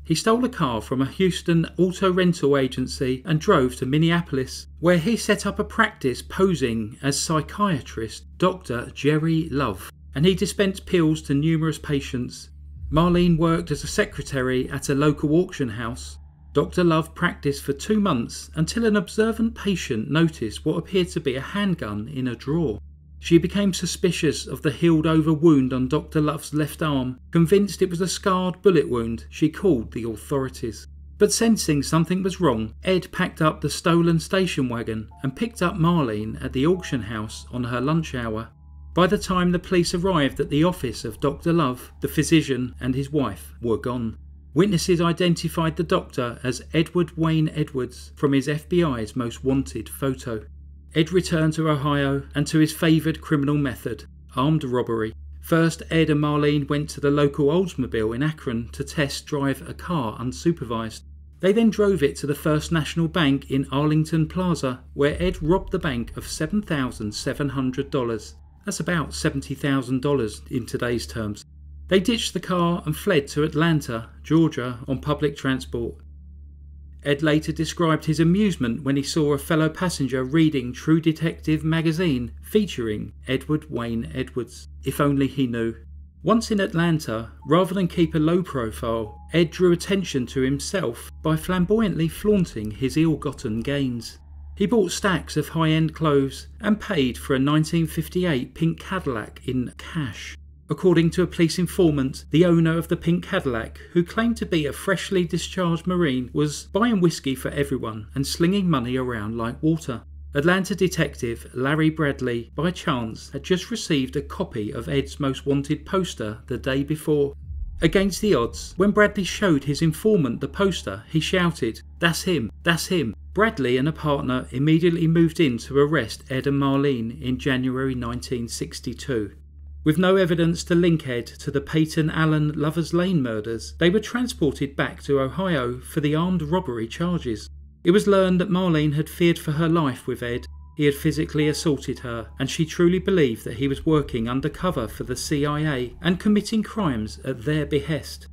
[SPEAKER 1] He stole a car from a Houston auto rental agency and drove to Minneapolis, where he set up a practice posing as psychiatrist Dr. Jerry Love, and he dispensed pills to numerous patients. Marlene worked as a secretary at a local auction house. Dr. Love practiced for 2 months until an observant patient noticed what appeared to be a handgun in a drawer. She became suspicious of the healed-over wound on Dr. Love's left arm. Convinced it was a scarred bullet wound, she called the authorities. But sensing something was wrong, Ed packed up the stolen station wagon and picked up Marlene at the auction house on her lunch hour. By the time the police arrived at the office of Dr. Love, the physician and his wife were gone. Witnesses identified the doctor as Edward Wayne Edwards from his FBI's most wanted photo. Ed returned to Ohio and to his favoured criminal method, armed robbery. First, Ed and Marlene went to the local Oldsmobile in Akron to test drive a car unsupervised. They then drove it to the First National Bank in Arlington Plaza, where Ed robbed the bank of $7,700. That's about $70,000 in today's terms. They ditched the car and fled to Atlanta, Georgia, on public transport. Ed later described his amusement when he saw a fellow passenger reading True Detective magazine featuring Edward Wayne Edwards. If only he knew. Once in Atlanta, rather than keep a low profile, Ed drew attention to himself by flamboyantly flaunting his ill-gotten gains. He bought stacks of high-end clothes and paid for a 1958 pink Cadillac in cash. According to a police informant, the owner of the pink Cadillac, who claimed to be a freshly discharged Marine, was buying whiskey for everyone and slinging money around like water. Atlanta detective Larry Bradley, by chance, had just received a copy of Ed's most wanted poster the day before. Against the odds, when Bradley showed his informant the poster, he shouted, "That's him, that's him." Bradley and a partner immediately moved in to arrest Ed and Marlene in January 1962. With no evidence to link Ed to the Peyton Allen Lovers Lane murders, they were transported back to Ohio for the armed robbery charges. It was learned that Marlene had feared for her life with Ed. He had physically assaulted her, and she truly believed that he was working undercover for the CIA and committing crimes at their behest.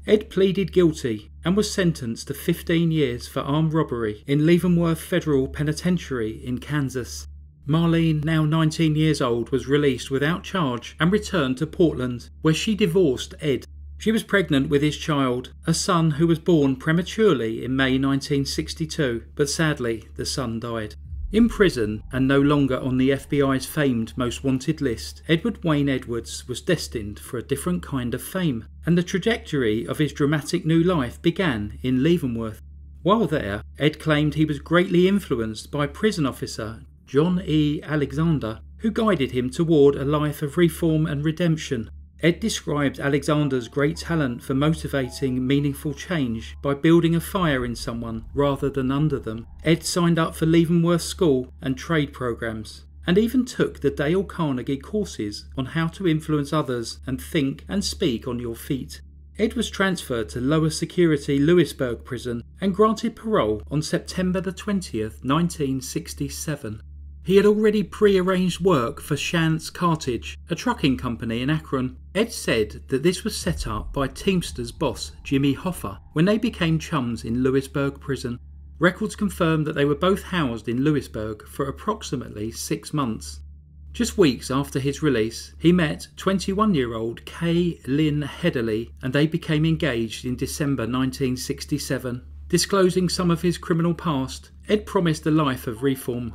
[SPEAKER 1] Ed pleaded guilty and was sentenced to 15 years for armed robbery in Leavenworth Federal Penitentiary in Kansas. Marlene, now 19 years old, was released without charge and returned to Portland, where she divorced Ed. She was pregnant with his child, a son who was born prematurely in May 1962, but sadly the son died. In prison, and no longer on the FBI's famed most wanted list, Edward Wayne Edwards was destined for a different kind of fame, and the trajectory of his dramatic new life began in Leavenworth. While there, Ed claimed he was greatly influenced by prison officer John E. Alexander, who guided him toward a life of reform and redemption. Ed described Alexander's great talent for motivating meaningful change by building a fire in someone rather than under them. Ed signed up for Leavenworth School and trade programs, and even took the Dale Carnegie courses on how to influence others and think and speak on your feet. Ed was transferred to lower security Lewisburg prison and granted parole on September the 20th, 1967. He had already pre-arranged work for Shantz Cartage, a trucking company in Akron. Ed said that this was set up by Teamsters boss Jimmy Hoffa when they became chums in Lewisburg prison. Records confirm that they were both housed in Lewisburg for approximately 6 months. Just weeks after his release, he met 21-year-old Kay Lynn Headley and they became engaged in December 1967. Disclosing some of his criminal past, Ed promised a life of reform.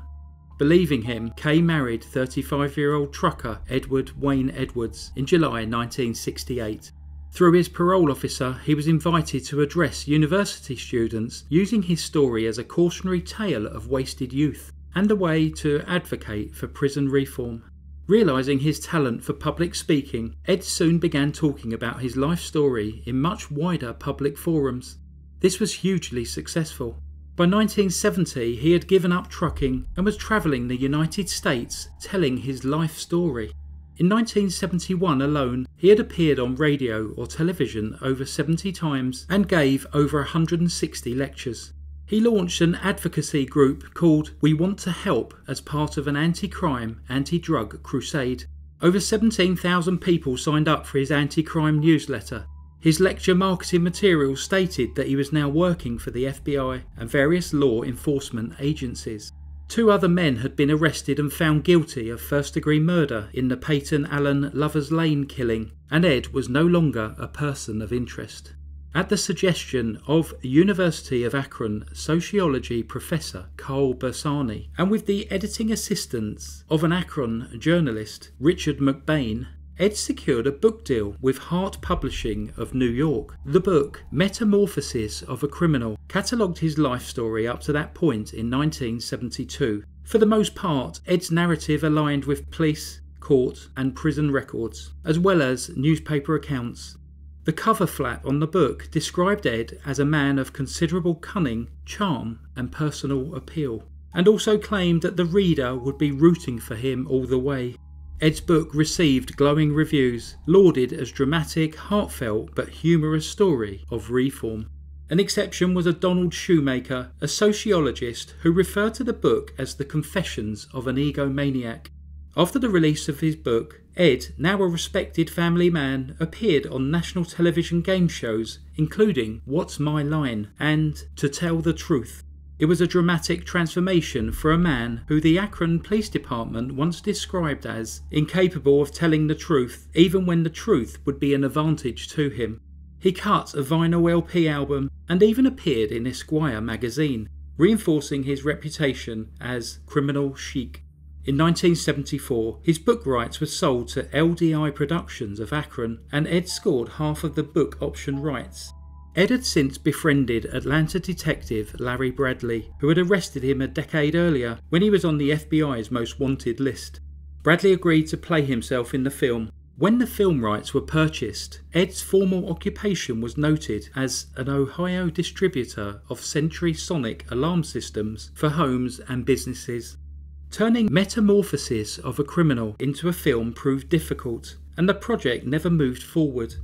[SPEAKER 1] Believing him, Kay married 35-year-old trucker Edward Wayne Edwards in July 1968. Through his parole officer, he was invited to address university students using his story as a cautionary tale of wasted youth and a way to advocate for prison reform. Realising his talent for public speaking, Ed soon began talking about his life story in much wider public forums. This was hugely successful. By 1970, he had given up trucking and was travelling the United States telling his life story. In 1971 alone, he had appeared on radio or television over 70 times and gave over 160 lectures. He launched an advocacy group called We Want to Help as part of an anti-crime, anti-drug crusade. Over 17,000 people signed up for his anti-crime newsletter. His lecture marketing materials stated that he was now working for the FBI and various law enforcement agencies. 2 other men had been arrested and found guilty of first-degree murder in the Peyton Allen Lovers Lane killing, and Ed was no longer a person of interest. At the suggestion of University of Akron sociology professor Carl Bersani, and with the editing assistance of an Akron journalist, Richard McBain, Ed secured a book deal with Hart Publishing of New York. The book, Metamorphosis of a Criminal, catalogued his life story up to that point in 1972. For the most part, Ed's narrative aligned with police, court and prison records, as well as newspaper accounts. The cover flap on the book described Ed as a man of considerable cunning, charm and personal appeal, and also claimed that the reader would be rooting for him all the way. Ed's book received glowing reviews, lauded as dramatic, heartfelt but humorous story of reform. An exception was a Donald Shoemaker, a sociologist who referred to the book as the Confessions of an Egomaniac. After the release of his book, Ed, now a respected family man, appeared on national television game shows including What's My Line and To Tell the Truth. It was a dramatic transformation for a man who the Akron Police Department once described as incapable of telling the truth, even when the truth would be an advantage to him. He cut a vinyl LP album and even appeared in Esquire magazine, reinforcing his reputation as criminal chic. In 1974, his book rights were sold to LDI Productions of Akron, and Ed scored half of the book option rights. Ed had since befriended Atlanta detective Larry Bradley, who had arrested him a decade earlier when he was on the FBI's most wanted list. Bradley agreed to play himself in the film. When the film rights were purchased, Ed's formal occupation was noted as an Ohio distributor of Sentry Sonic alarm systems for homes and businesses. Turning Metamorphosis of a Criminal into a film proved difficult, and the project never moved forward.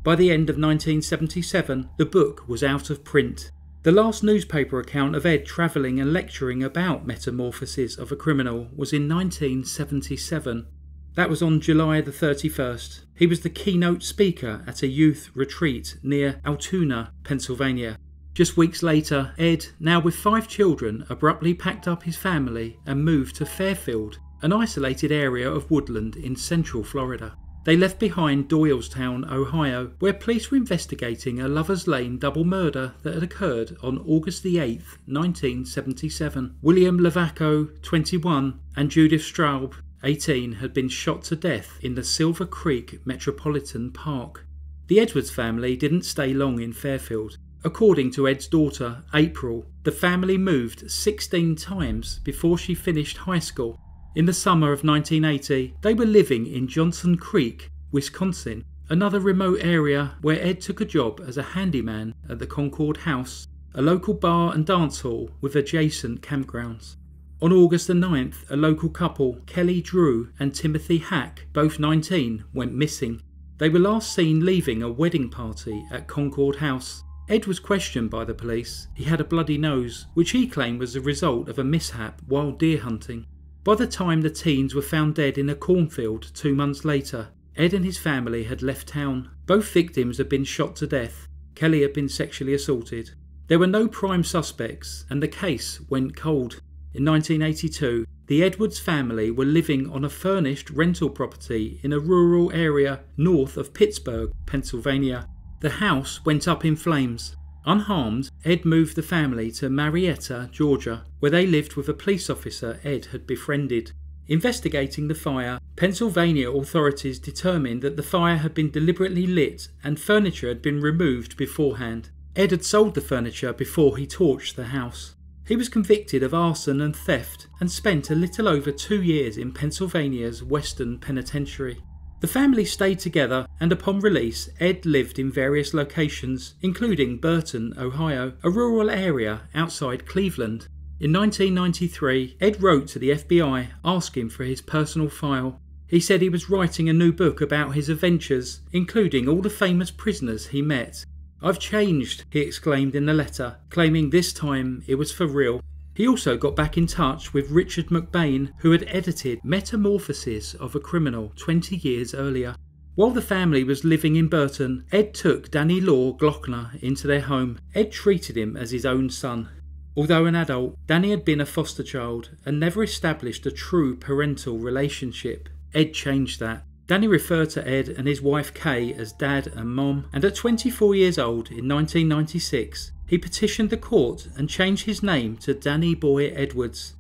[SPEAKER 1] By the end of 1977, the book was out of print. The last newspaper account of Ed travelling and lecturing about Metamorphosis of a Criminal was in 1977. That was on July the 31st. He was the keynote speaker at a youth retreat near Altoona, Pennsylvania. Just weeks later, Ed, now with 5 children, abruptly packed up his family and moved to Fairfield, an isolated area of woodland in central Florida. They left behind Doylestown, Ohio, where police were investigating a Lovers Lane double murder that had occurred on August 8, 1977. William Lavaco, 21, and Judith Straub, 18, had been shot to death in the Silver Creek Metropolitan Park. The Edwards family didn't stay long in Fairfield. According to Ed's daughter, April, the family moved 16 times before she finished high school. In the summer of 1980, they were living in Johnson Creek, Wisconsin, another remote area where Ed took a job as a handyman at the Concord House, a local bar and dance hall with adjacent campgrounds. On August the 9th, a local couple, Kelly Drew and Timothy Hack, both 19, went missing. They were last seen leaving a wedding party at Concord House. Ed was questioned by the police. He had a bloody nose, which he claimed was the result of a mishap while deer hunting. By the time the teens were found dead in a cornfield 2 months later, Ed and his family had left town. Both victims had been shot to death. Kelly had been sexually assaulted. There were no prime suspects, and the case went cold. In 1982, the Edwards family were living on a furnished rental property in a rural area north of Pittsburgh, Pennsylvania. The house went up in flames. Unharmed, Ed moved the family to Marietta, Georgia, where they lived with a police officer Ed had befriended. Investigating the fire, Pennsylvania authorities determined that the fire had been deliberately lit and furniture had been removed beforehand. Ed had sold the furniture before he torched the house. He was convicted of arson and theft and spent a little over 2 years in Pennsylvania's Western Penitentiary. The family stayed together, and upon release, Ed lived in various locations, including Burton, Ohio, a rural area outside Cleveland. In 1993, Ed wrote to the FBI asking for his personal file. He said he was writing a new book about his adventures, including all the famous prisoners he met. "I've changed," he exclaimed in the letter, claiming this time it was for real. He also got back in touch with Richard McBain, who had edited Metamorphosis of a Criminal 20 years earlier. While the family was living in Burton, Ed took Danny Law Glockner into their home. Ed treated him as his own son. Although an adult, Danny had been a foster child and never established a true parental relationship. Ed changed that. Danny referred to Ed and his wife Kay as Dad and Mom, and at 24 years old in 1996, he petitioned the court and changed his name to Danny Boy Edwards.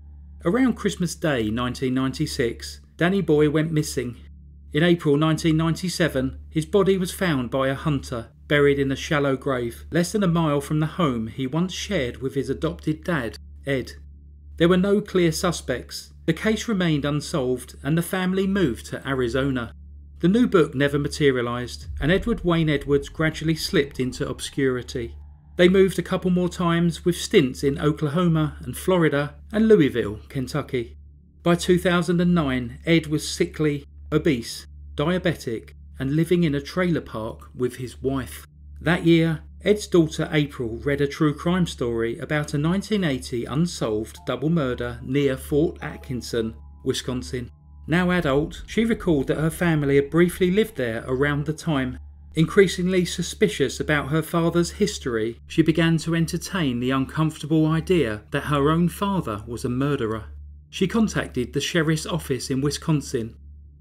[SPEAKER 1] Around Christmas Day 1996, Danny Boy went missing. In April 1997, his body was found by a hunter, buried in a shallow grave, less than a mile from the home he once shared with his adopted dad, Ed. There were no clear suspects. The case remained unsolved, and the family moved to Arizona. The new book never materialised, and Edward Wayne Edwards gradually slipped into obscurity. They moved a couple more times, with stints in Oklahoma and Florida and Louisville, Kentucky. By 2009, Ed was sickly, obese, diabetic, and living in a trailer park with his wife. That year, Ed's daughter April read a true crime story about a 1980 unsolved double murder near Fort Atkinson, Wisconsin. Now adult, she recalled that her family had briefly lived there around the time. Increasingly suspicious about her father's history, she began to entertain the uncomfortable idea that her own father was a murderer. She contacted the sheriff's office in Wisconsin.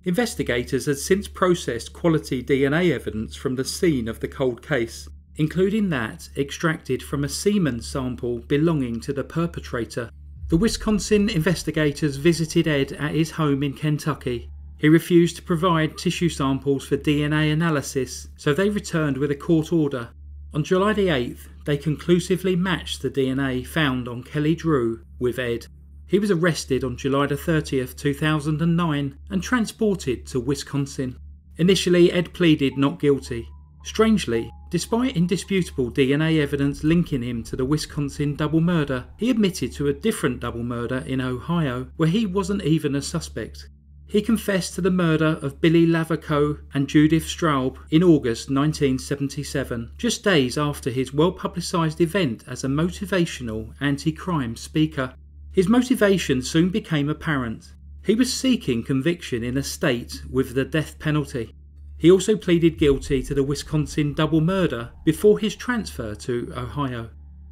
[SPEAKER 1] Investigators had since processed quality DNA evidence from the scene of the cold case, including that extracted from a semen sample belonging to the perpetrator. The Wisconsin investigators visited Ed at his home in Kentucky. He refused to provide tissue samples for DNA analysis, so they returned with a court order. On July the 8th, they conclusively matched the DNA found on Kelly Drew with Ed. He was arrested on July the 30th, 2009 and transported to Wisconsin. Initially, Ed pleaded not guilty. Strangely, despite indisputable DNA evidence linking him to the Wisconsin double murder, he admitted to a different double murder in Ohio where he wasn't even a suspect. He confessed to the murder of Billy Lavaco and Judith Straub in August 1977, just days after his well-publicised event as a motivational anti-crime speaker. His motivation soon became apparent. He was seeking conviction in a state with the death penalty. He also pleaded guilty to the Wisconsin double murder before his transfer to Ohio.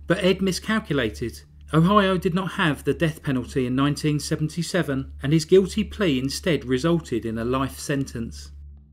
[SPEAKER 1] But Ed miscalculated. Ohio did not have the death penalty in 1977, and his guilty plea instead resulted in a life sentence.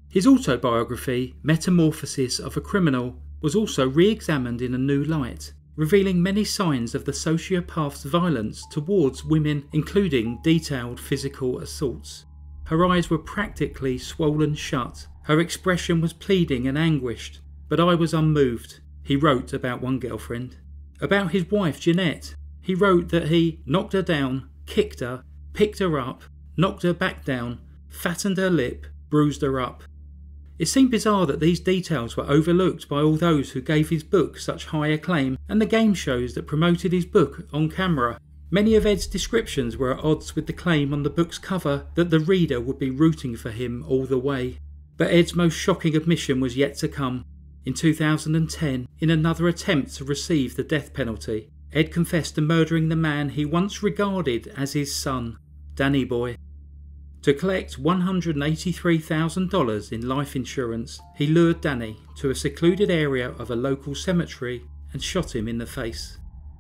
[SPEAKER 1] His autobiography, Metamorphosis of a Criminal, was also re-examined in a new light, revealing many signs of the sociopath's violence towards women, including detailed physical assaults. Her eyes were practically swollen shut. Her expression was pleading and anguished, but I was unmoved, he wrote about one girlfriend. About his wife, Jeanette, he wrote that he knocked her down, kicked her, picked her up, knocked her back down, fattened her lip, bruised her up. It seemed bizarre that these details were overlooked by all those who gave his book such high acclaim and the game shows that promoted his book on camera. Many of Ed's descriptions were at odds with the claim on the book's cover that the reader would be rooting for him all the way. But Ed's most shocking admission was yet to come. In 2010, in another attempt to receive the death penalty, Ed confessed to murdering the man he once regarded as his son, Danny Boy. To collect $183,000 in life insurance, he lured Danny to a secluded area of a local cemetery and shot him in the face.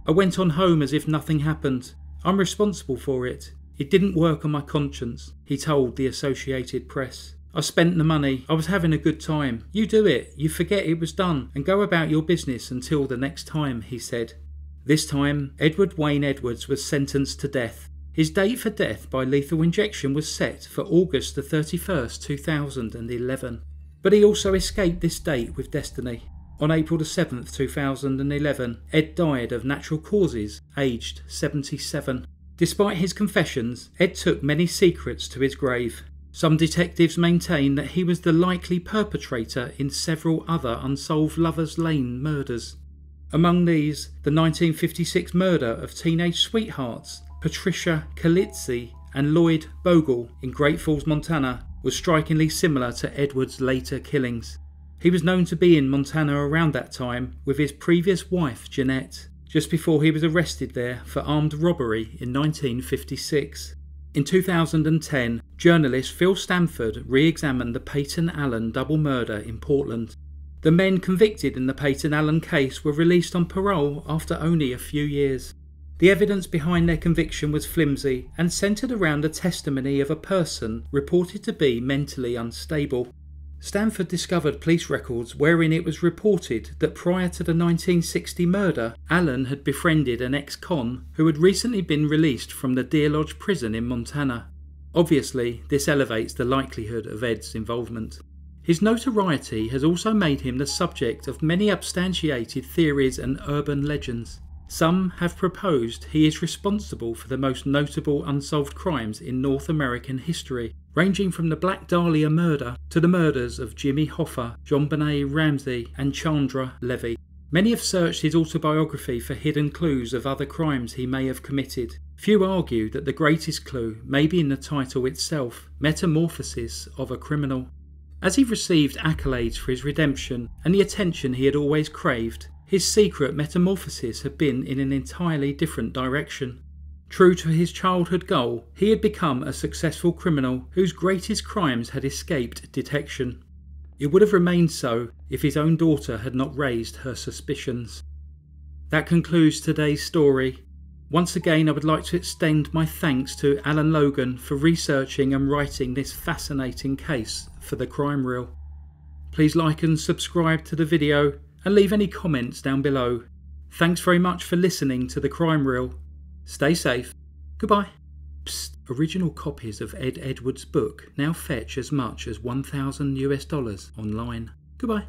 [SPEAKER 1] I went on home as if nothing happened. I'm responsible for it. It didn't work on my conscience, he told the Associated Press. I spent the money. I was having a good time. You do it. You forget it was done and go about your business until the next time, he said. This time, Edward Wayne Edwards was sentenced to death. His date for death by lethal injection was set for August the 31st, 2011. But he also escaped this date with destiny. On April 7th, 2011, Ed died of natural causes, aged 77. Despite his confessions, Ed took many secrets to his grave. Some detectives maintain that he was the likely perpetrator in several other unsolved Lovers Lane murders. Among these, the 1956 murder of teenage sweethearts Patricia Kalitzi and Lloyd Bogle in Great Falls, Montana, was strikingly similar to Edward's later killings. He was known to be in Montana around that time with his previous wife Jeanette, just before he was arrested there for armed robbery in 1956. In 2010, journalist Phil Stanford re-examined the Peyton Allen double murder in Portland. The men convicted in the Peyton Allen case were released on parole after only a few years. The evidence behind their conviction was flimsy and centred around the testimony of a person reported to be mentally unstable. Stanford discovered police records wherein it was reported that prior to the 1960 murder, Allen had befriended an ex-con who had recently been released from the Deer Lodge prison in Montana. Obviously, this elevates the likelihood of Ed's involvement. His notoriety has also made him the subject of many substantiated theories and urban legends. Some have proposed he is responsible for the most notable unsolved crimes in North American history, ranging from the Black Dahlia murder to the murders of Jimmy Hoffa, JonBenet Ramsey and Chandra Levy. Many have searched his autobiography for hidden clues of other crimes he may have committed. Few argue that the greatest clue may be in the title itself, Metamorphosis of a Criminal. As he received accolades for his redemption and the attention he had always craved, his secret metamorphosis had been in an entirely different direction. True to his childhood goal, he had become a successful criminal whose greatest crimes had escaped detection. It would have remained so if his own daughter had not raised her suspicions. That concludes today's story. Once again, I would like to extend my thanks to Alan Logan for researching and writing this fascinating case for the Crime Reel. Please like and subscribe to the video and leave any comments down below. Thanks very much for listening to the Crime Reel. Stay safe. Goodbye. Psst, original copies of Ed Edwards' book now fetch as much as $1,000 online. Goodbye.